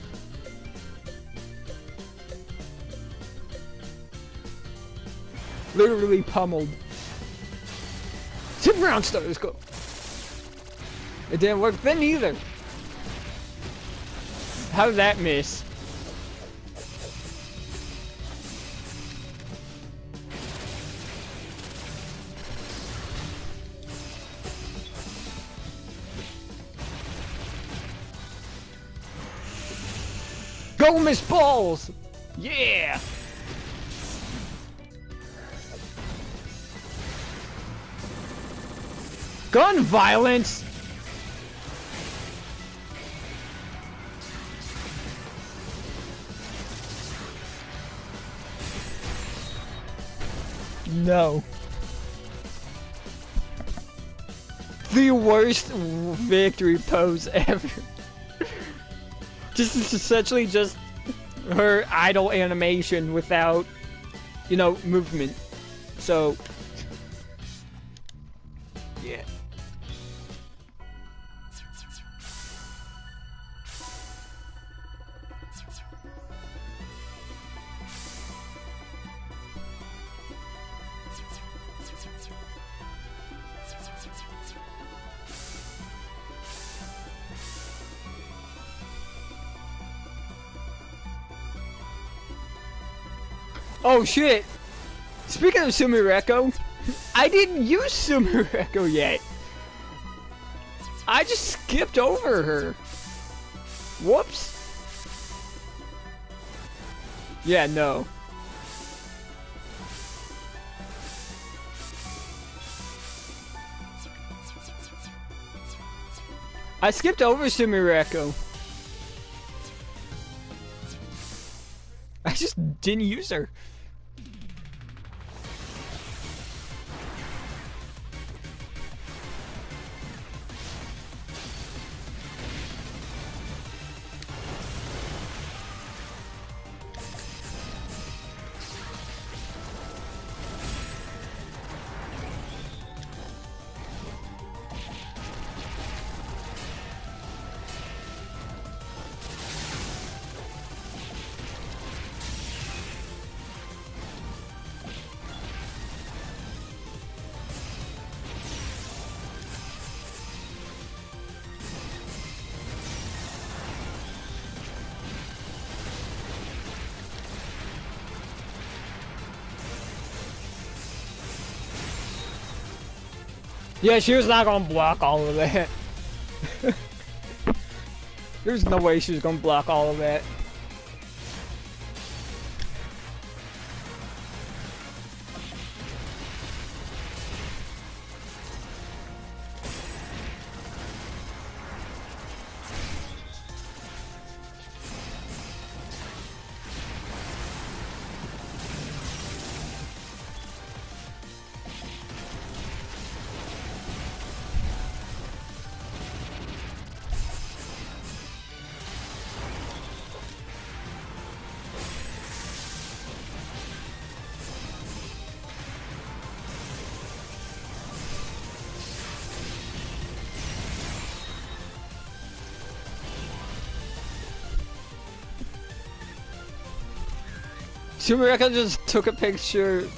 Literally pummeled. 2 round start, let's go. It didn't work then either. How did that miss? Go, Miss Balls! Yeah! Gun violence! No. The worst victory pose ever. Just it's essentially just her idle animation without, you know, movement. So, yeah. Oh shit! Speaking of Sumireko, I didn't use Sumireko yet. I just skipped over her. Whoops. Yeah, no. I skipped over Sumireko. I just didn't use her. Yeah, she was not gonna block all of that. There's no way she was gonna block all of that. Sumireko just took a picture.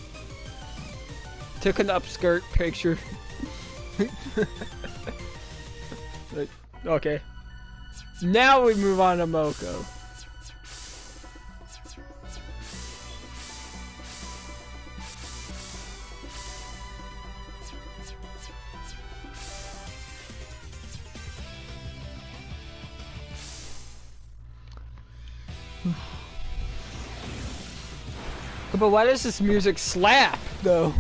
Took an upskirt picture. Like, okay. Now we move on to Moko. But why does this music slap, though?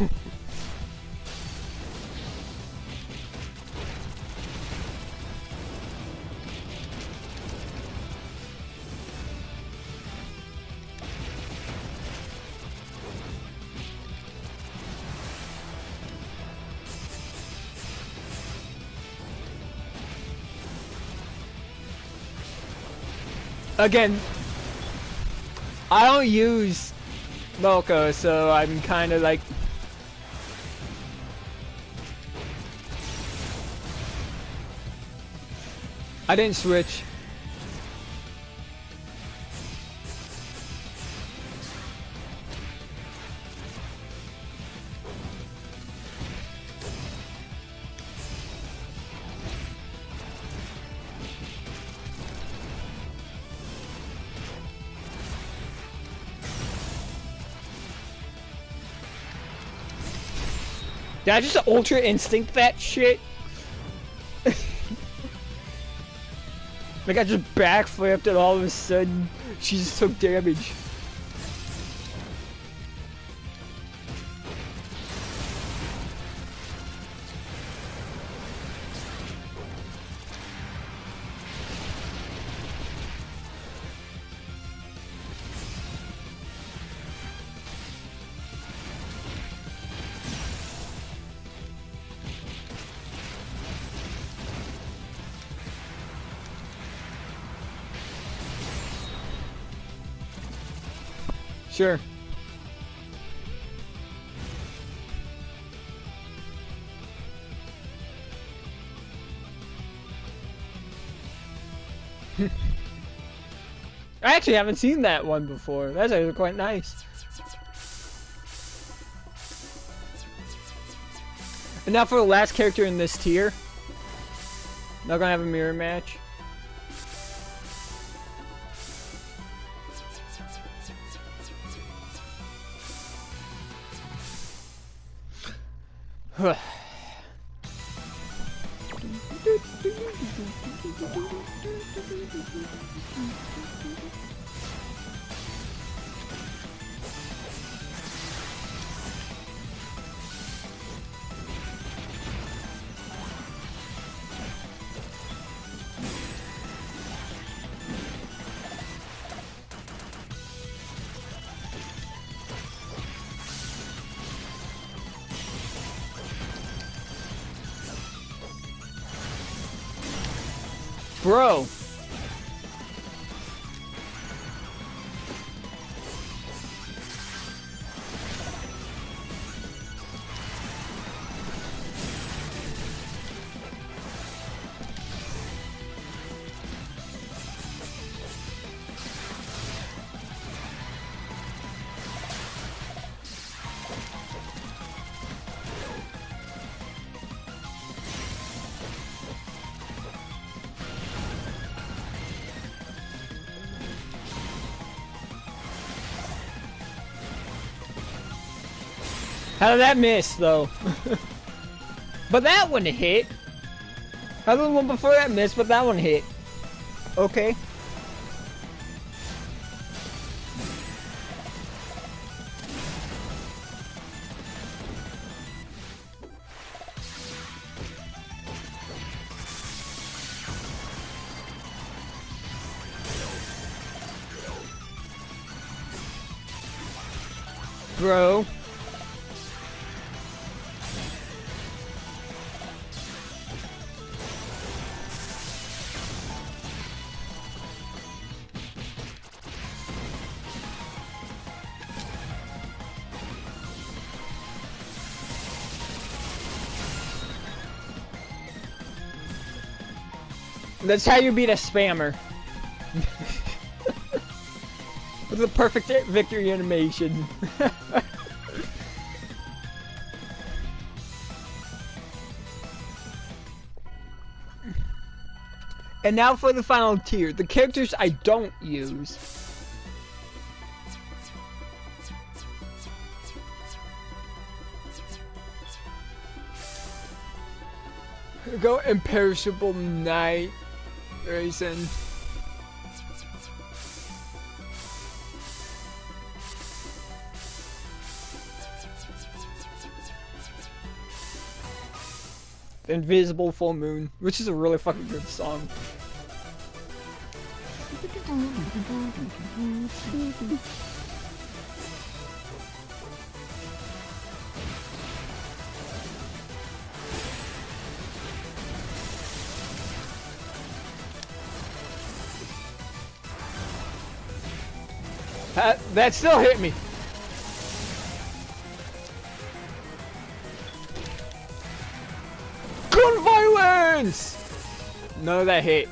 Again, I don't use Moko, so I'm kind of like... I didn't switch. Did I just Ultra Instinct that shit? Like I just backflipped and all of a sudden she just took damage. Sure. I actually haven't seen that one before. That's actually quite nice. And now for the last character in this tier. Not gonna have a mirror match. Bro. How did that miss, though? But that one hit. How did the one before that miss, but that one hit? Okay. Bro. That's how you beat a spammer. With a perfect victory animation. And now for the final tier, the characters I don't use. Go Imperishable Knight Raisin. Invisible Full Moon, which is a really fucking good song. That still hit me. Gun violence! No, that hit.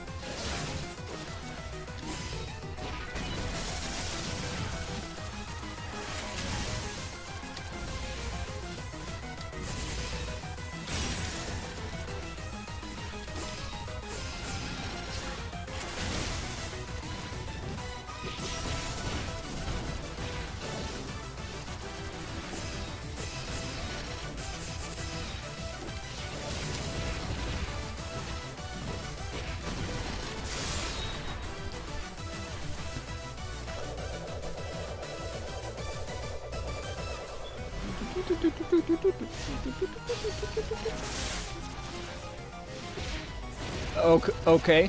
Okay.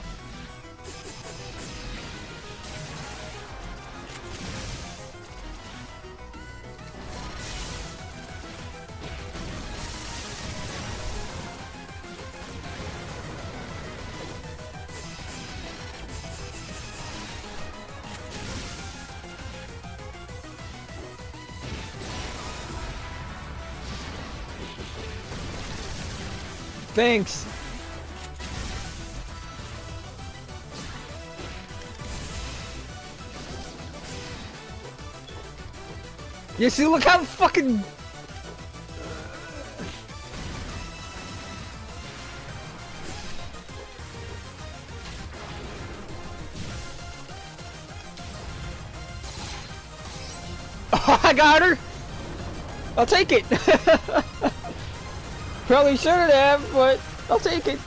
Thanks. You see, look how fucking... Oh, I got her! I'll take it! Probably shouldn't have, but I'll take it.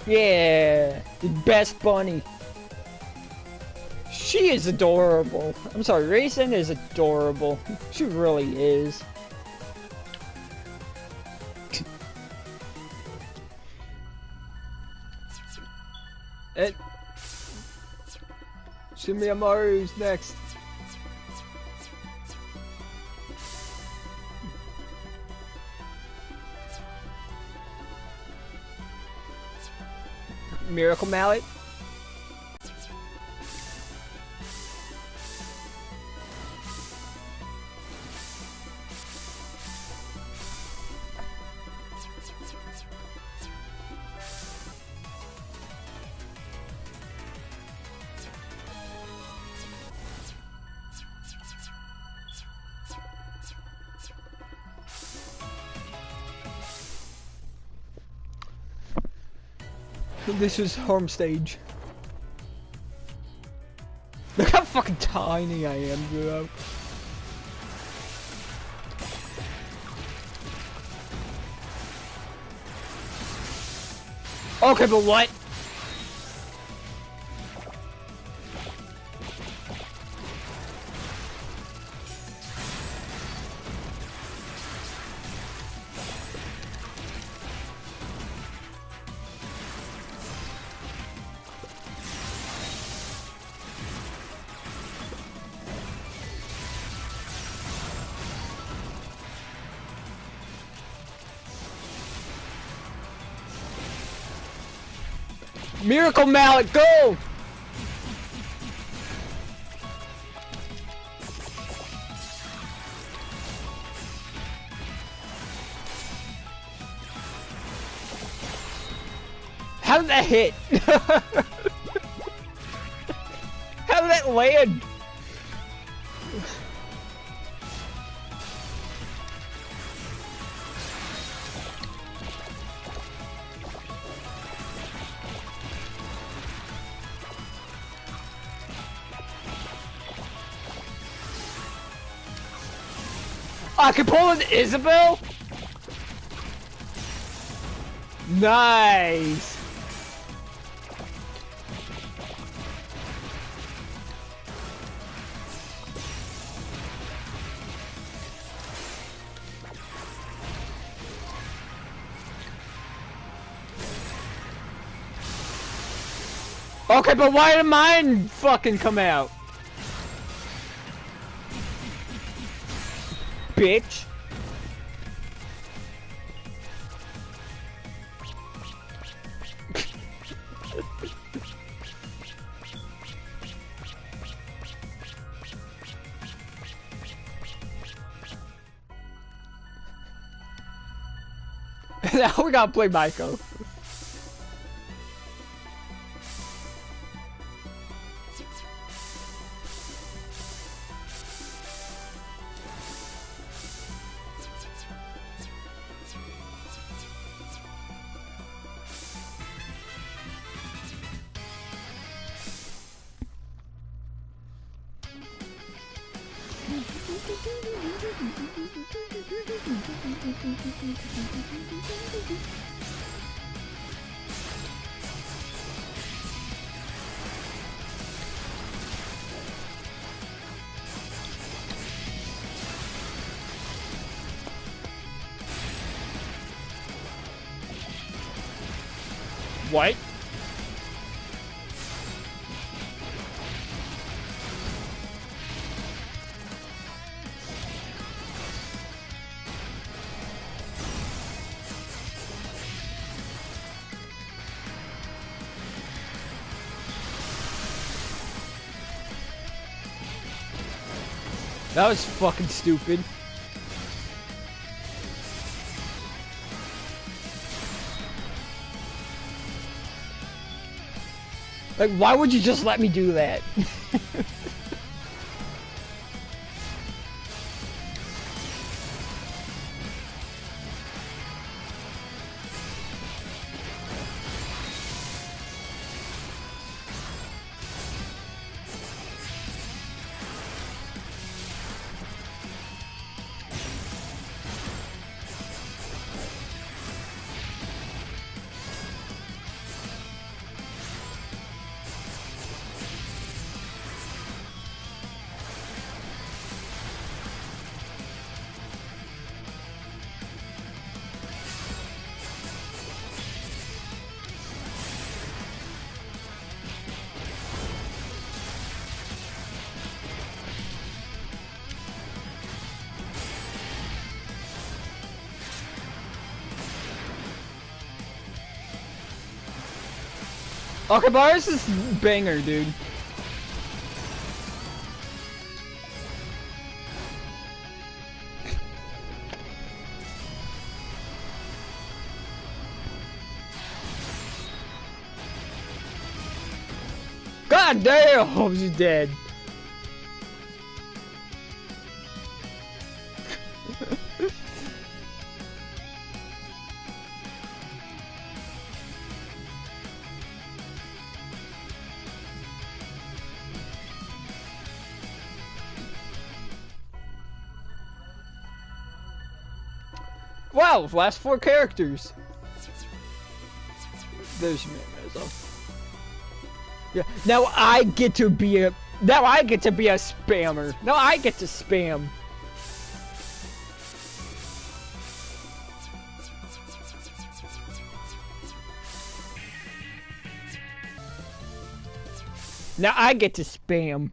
Yeah, the best bunny. She is adorable. I'm sorry, Raisin is adorable. She really is. And Shimmy Amaru's next. Miracle Mallet. This is home stage. Look how fucking tiny I am, bro. Okay, but what? Miracle Mallet, go! How did that hit? How did that land? I can pull an Isabel? Nice! Okay, but why did mine fucking come out? Bitch. Now we gotta play Maiko. What? That was fucking stupid. Like, why would you just let me do that? Okabaris is banger, dude. God damn, she's dead. Wow, last 4 characters. There's Mimizo. Yeah, now I get to be a spammer. Now I get to spam. Now I get to spam.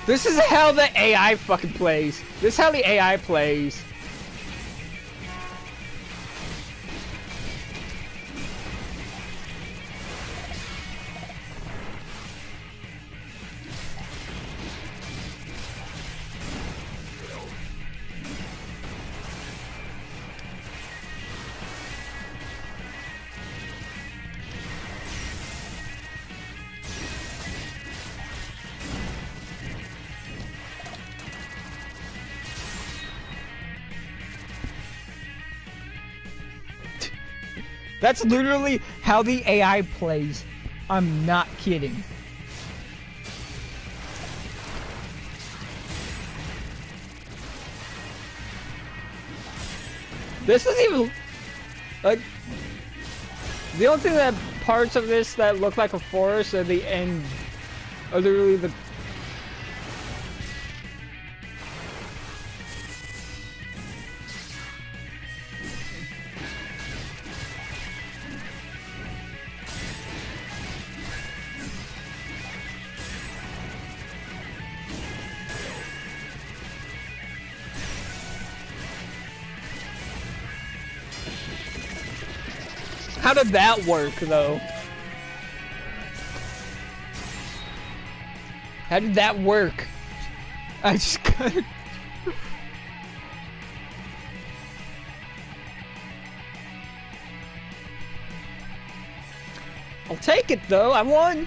This is how the AI fucking plays. This is how the AI plays. That's literally how the AI plays. I'm not kidding. This is even like the only thing that parts of this that look like a forest are the end are literally the How did that work, though? How did that work? I just got it. I'll take it, though. I won.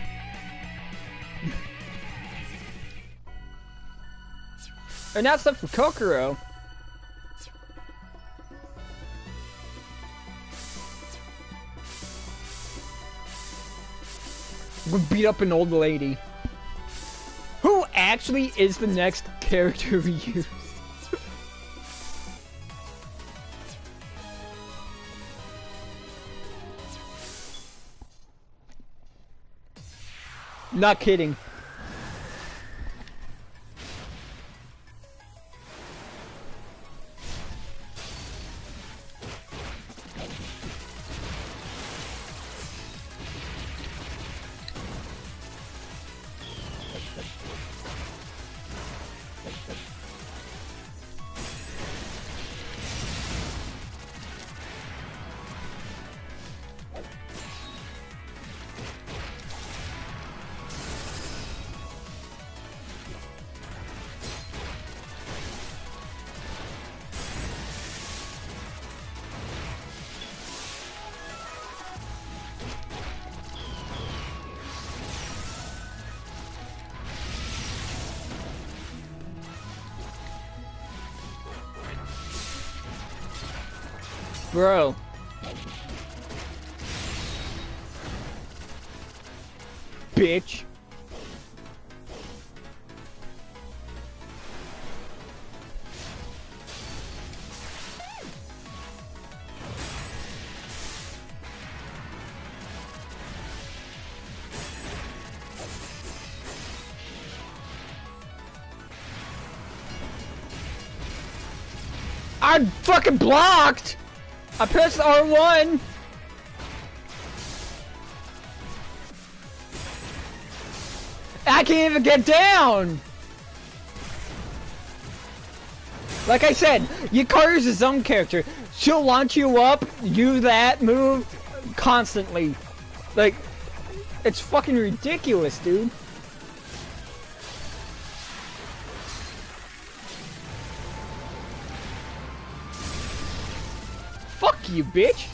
And now it's up for Kokoro. We beat up an old lady. Who actually is the next character we use? Not kidding. Bro. Bitch. I fucking blocked! I pressed R1! I can't even get down! Like I said, Yukari's his own character. She'll launch you up, do that move, constantly. Like, it's fucking ridiculous, dude. Fuck you, bitch.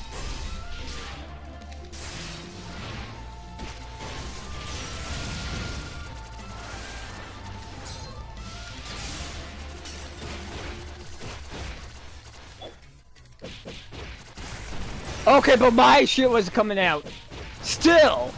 Okay, but my shit was coming out. Still.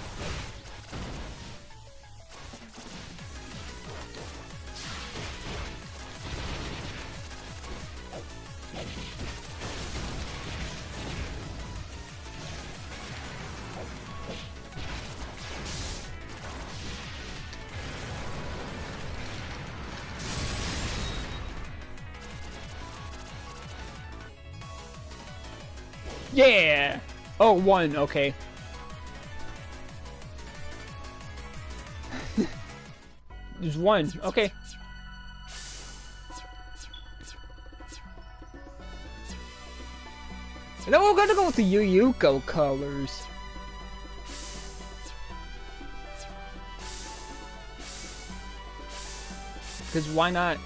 Yeah! Oh, one, okay. There's one, okay. And then we're gonna go with the Yuyuko colors. Because why not?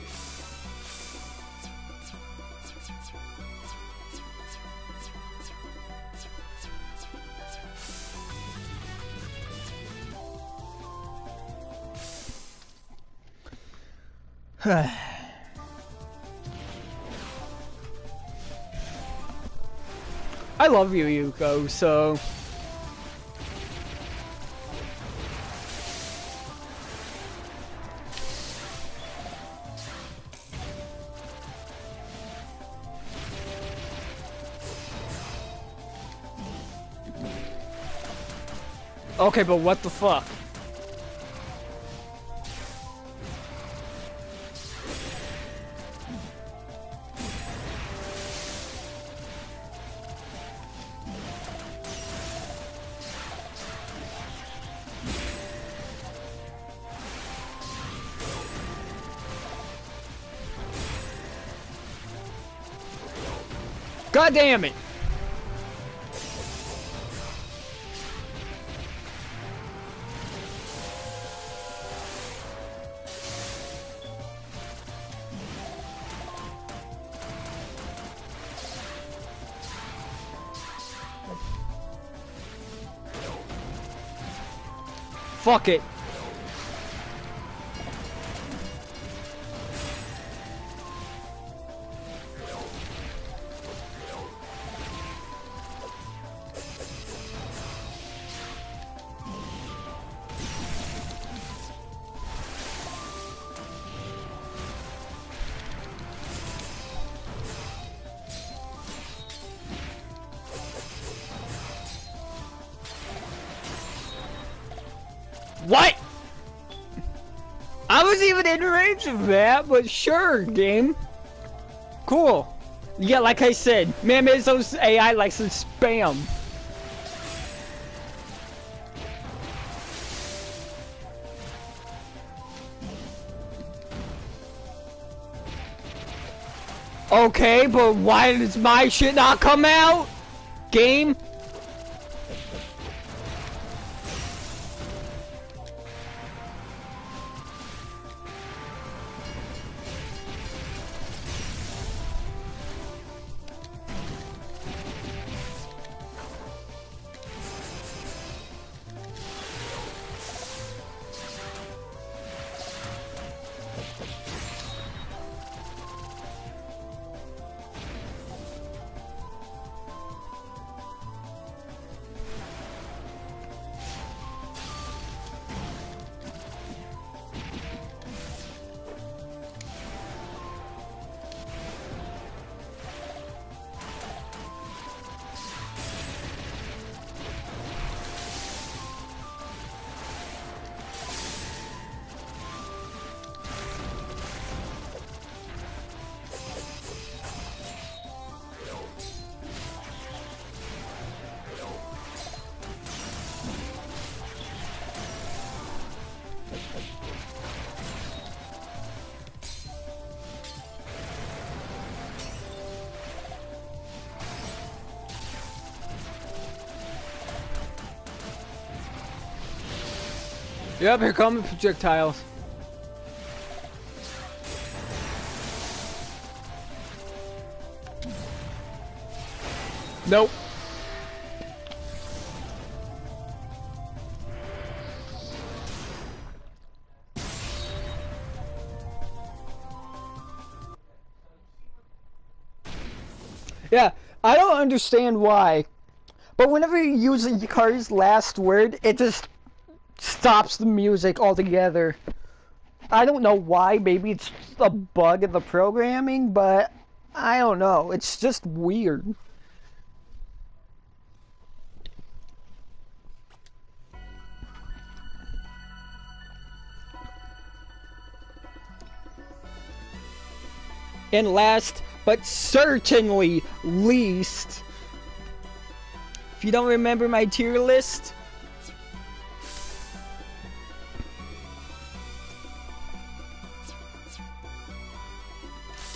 I love Yuyuko, so... Okay, but what the fuck? God damn it! Fuck it. What? I was even in range of that, but sure, game. Cool. Yeah, like I said, Mamezo's AI likes to spam. Okay, but why does my shit not come out? Game? Yep, here come the projectiles. Nope. Yeah, I don't understand why, but whenever you use Yukari's last word, it just stops the music altogether. I don't know why, maybe it's a bug in the programming, but I don't know, it's just weird. And last, but certainly least, if you don't remember my tier list,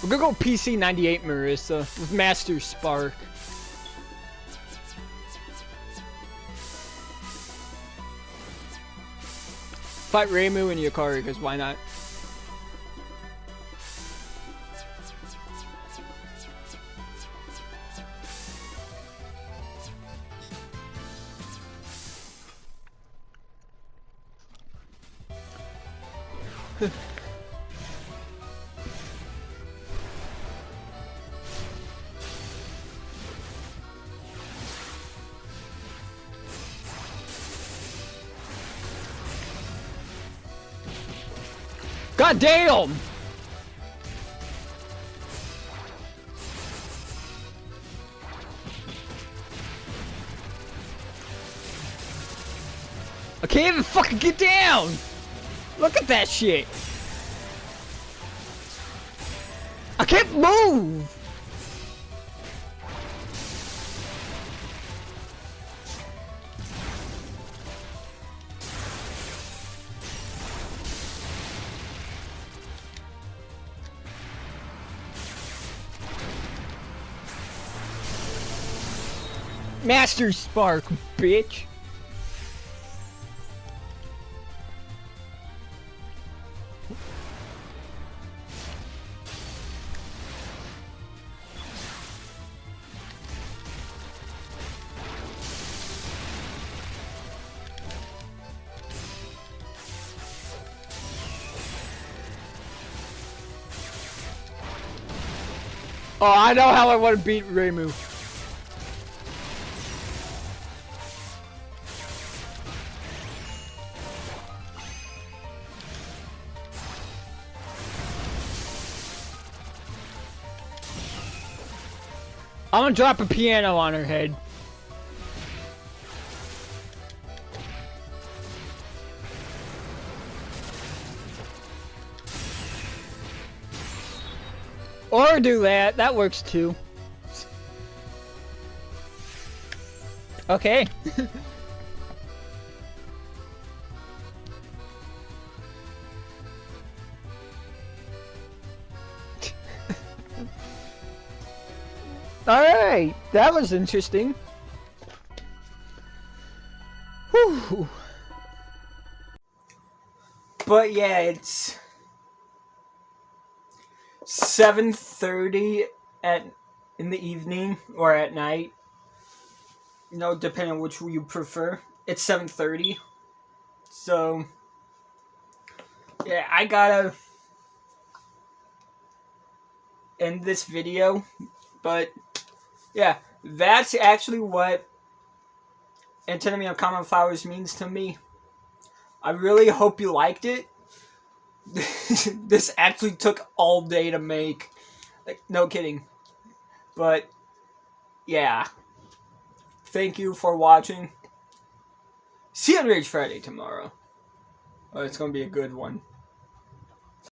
we're gonna go PC 98 Marissa with Master Spark. Fight Reimu and Yukari, because why not? God damn! I can't even fucking get down! Look at that shit! I can't move! Master Spark, bitch! Oh, I know how I want to beat Reimu. I'm gonna drop a piano on her head. Or do that. That works too. Okay. Alright. That was interesting. Whew. But yeah, it's 7:30 in the evening or at night. You know, depending on which you prefer. It's 7:30. So yeah, I gotta end this video. But yeah, that's actually what Antinomy of Common Flowers means to me. I really hope you liked it. This actually took all day to make. Like, no kidding. But, yeah. Thank you for watching. See you on Rage Friday tomorrow. Oh, it's gonna be a good one.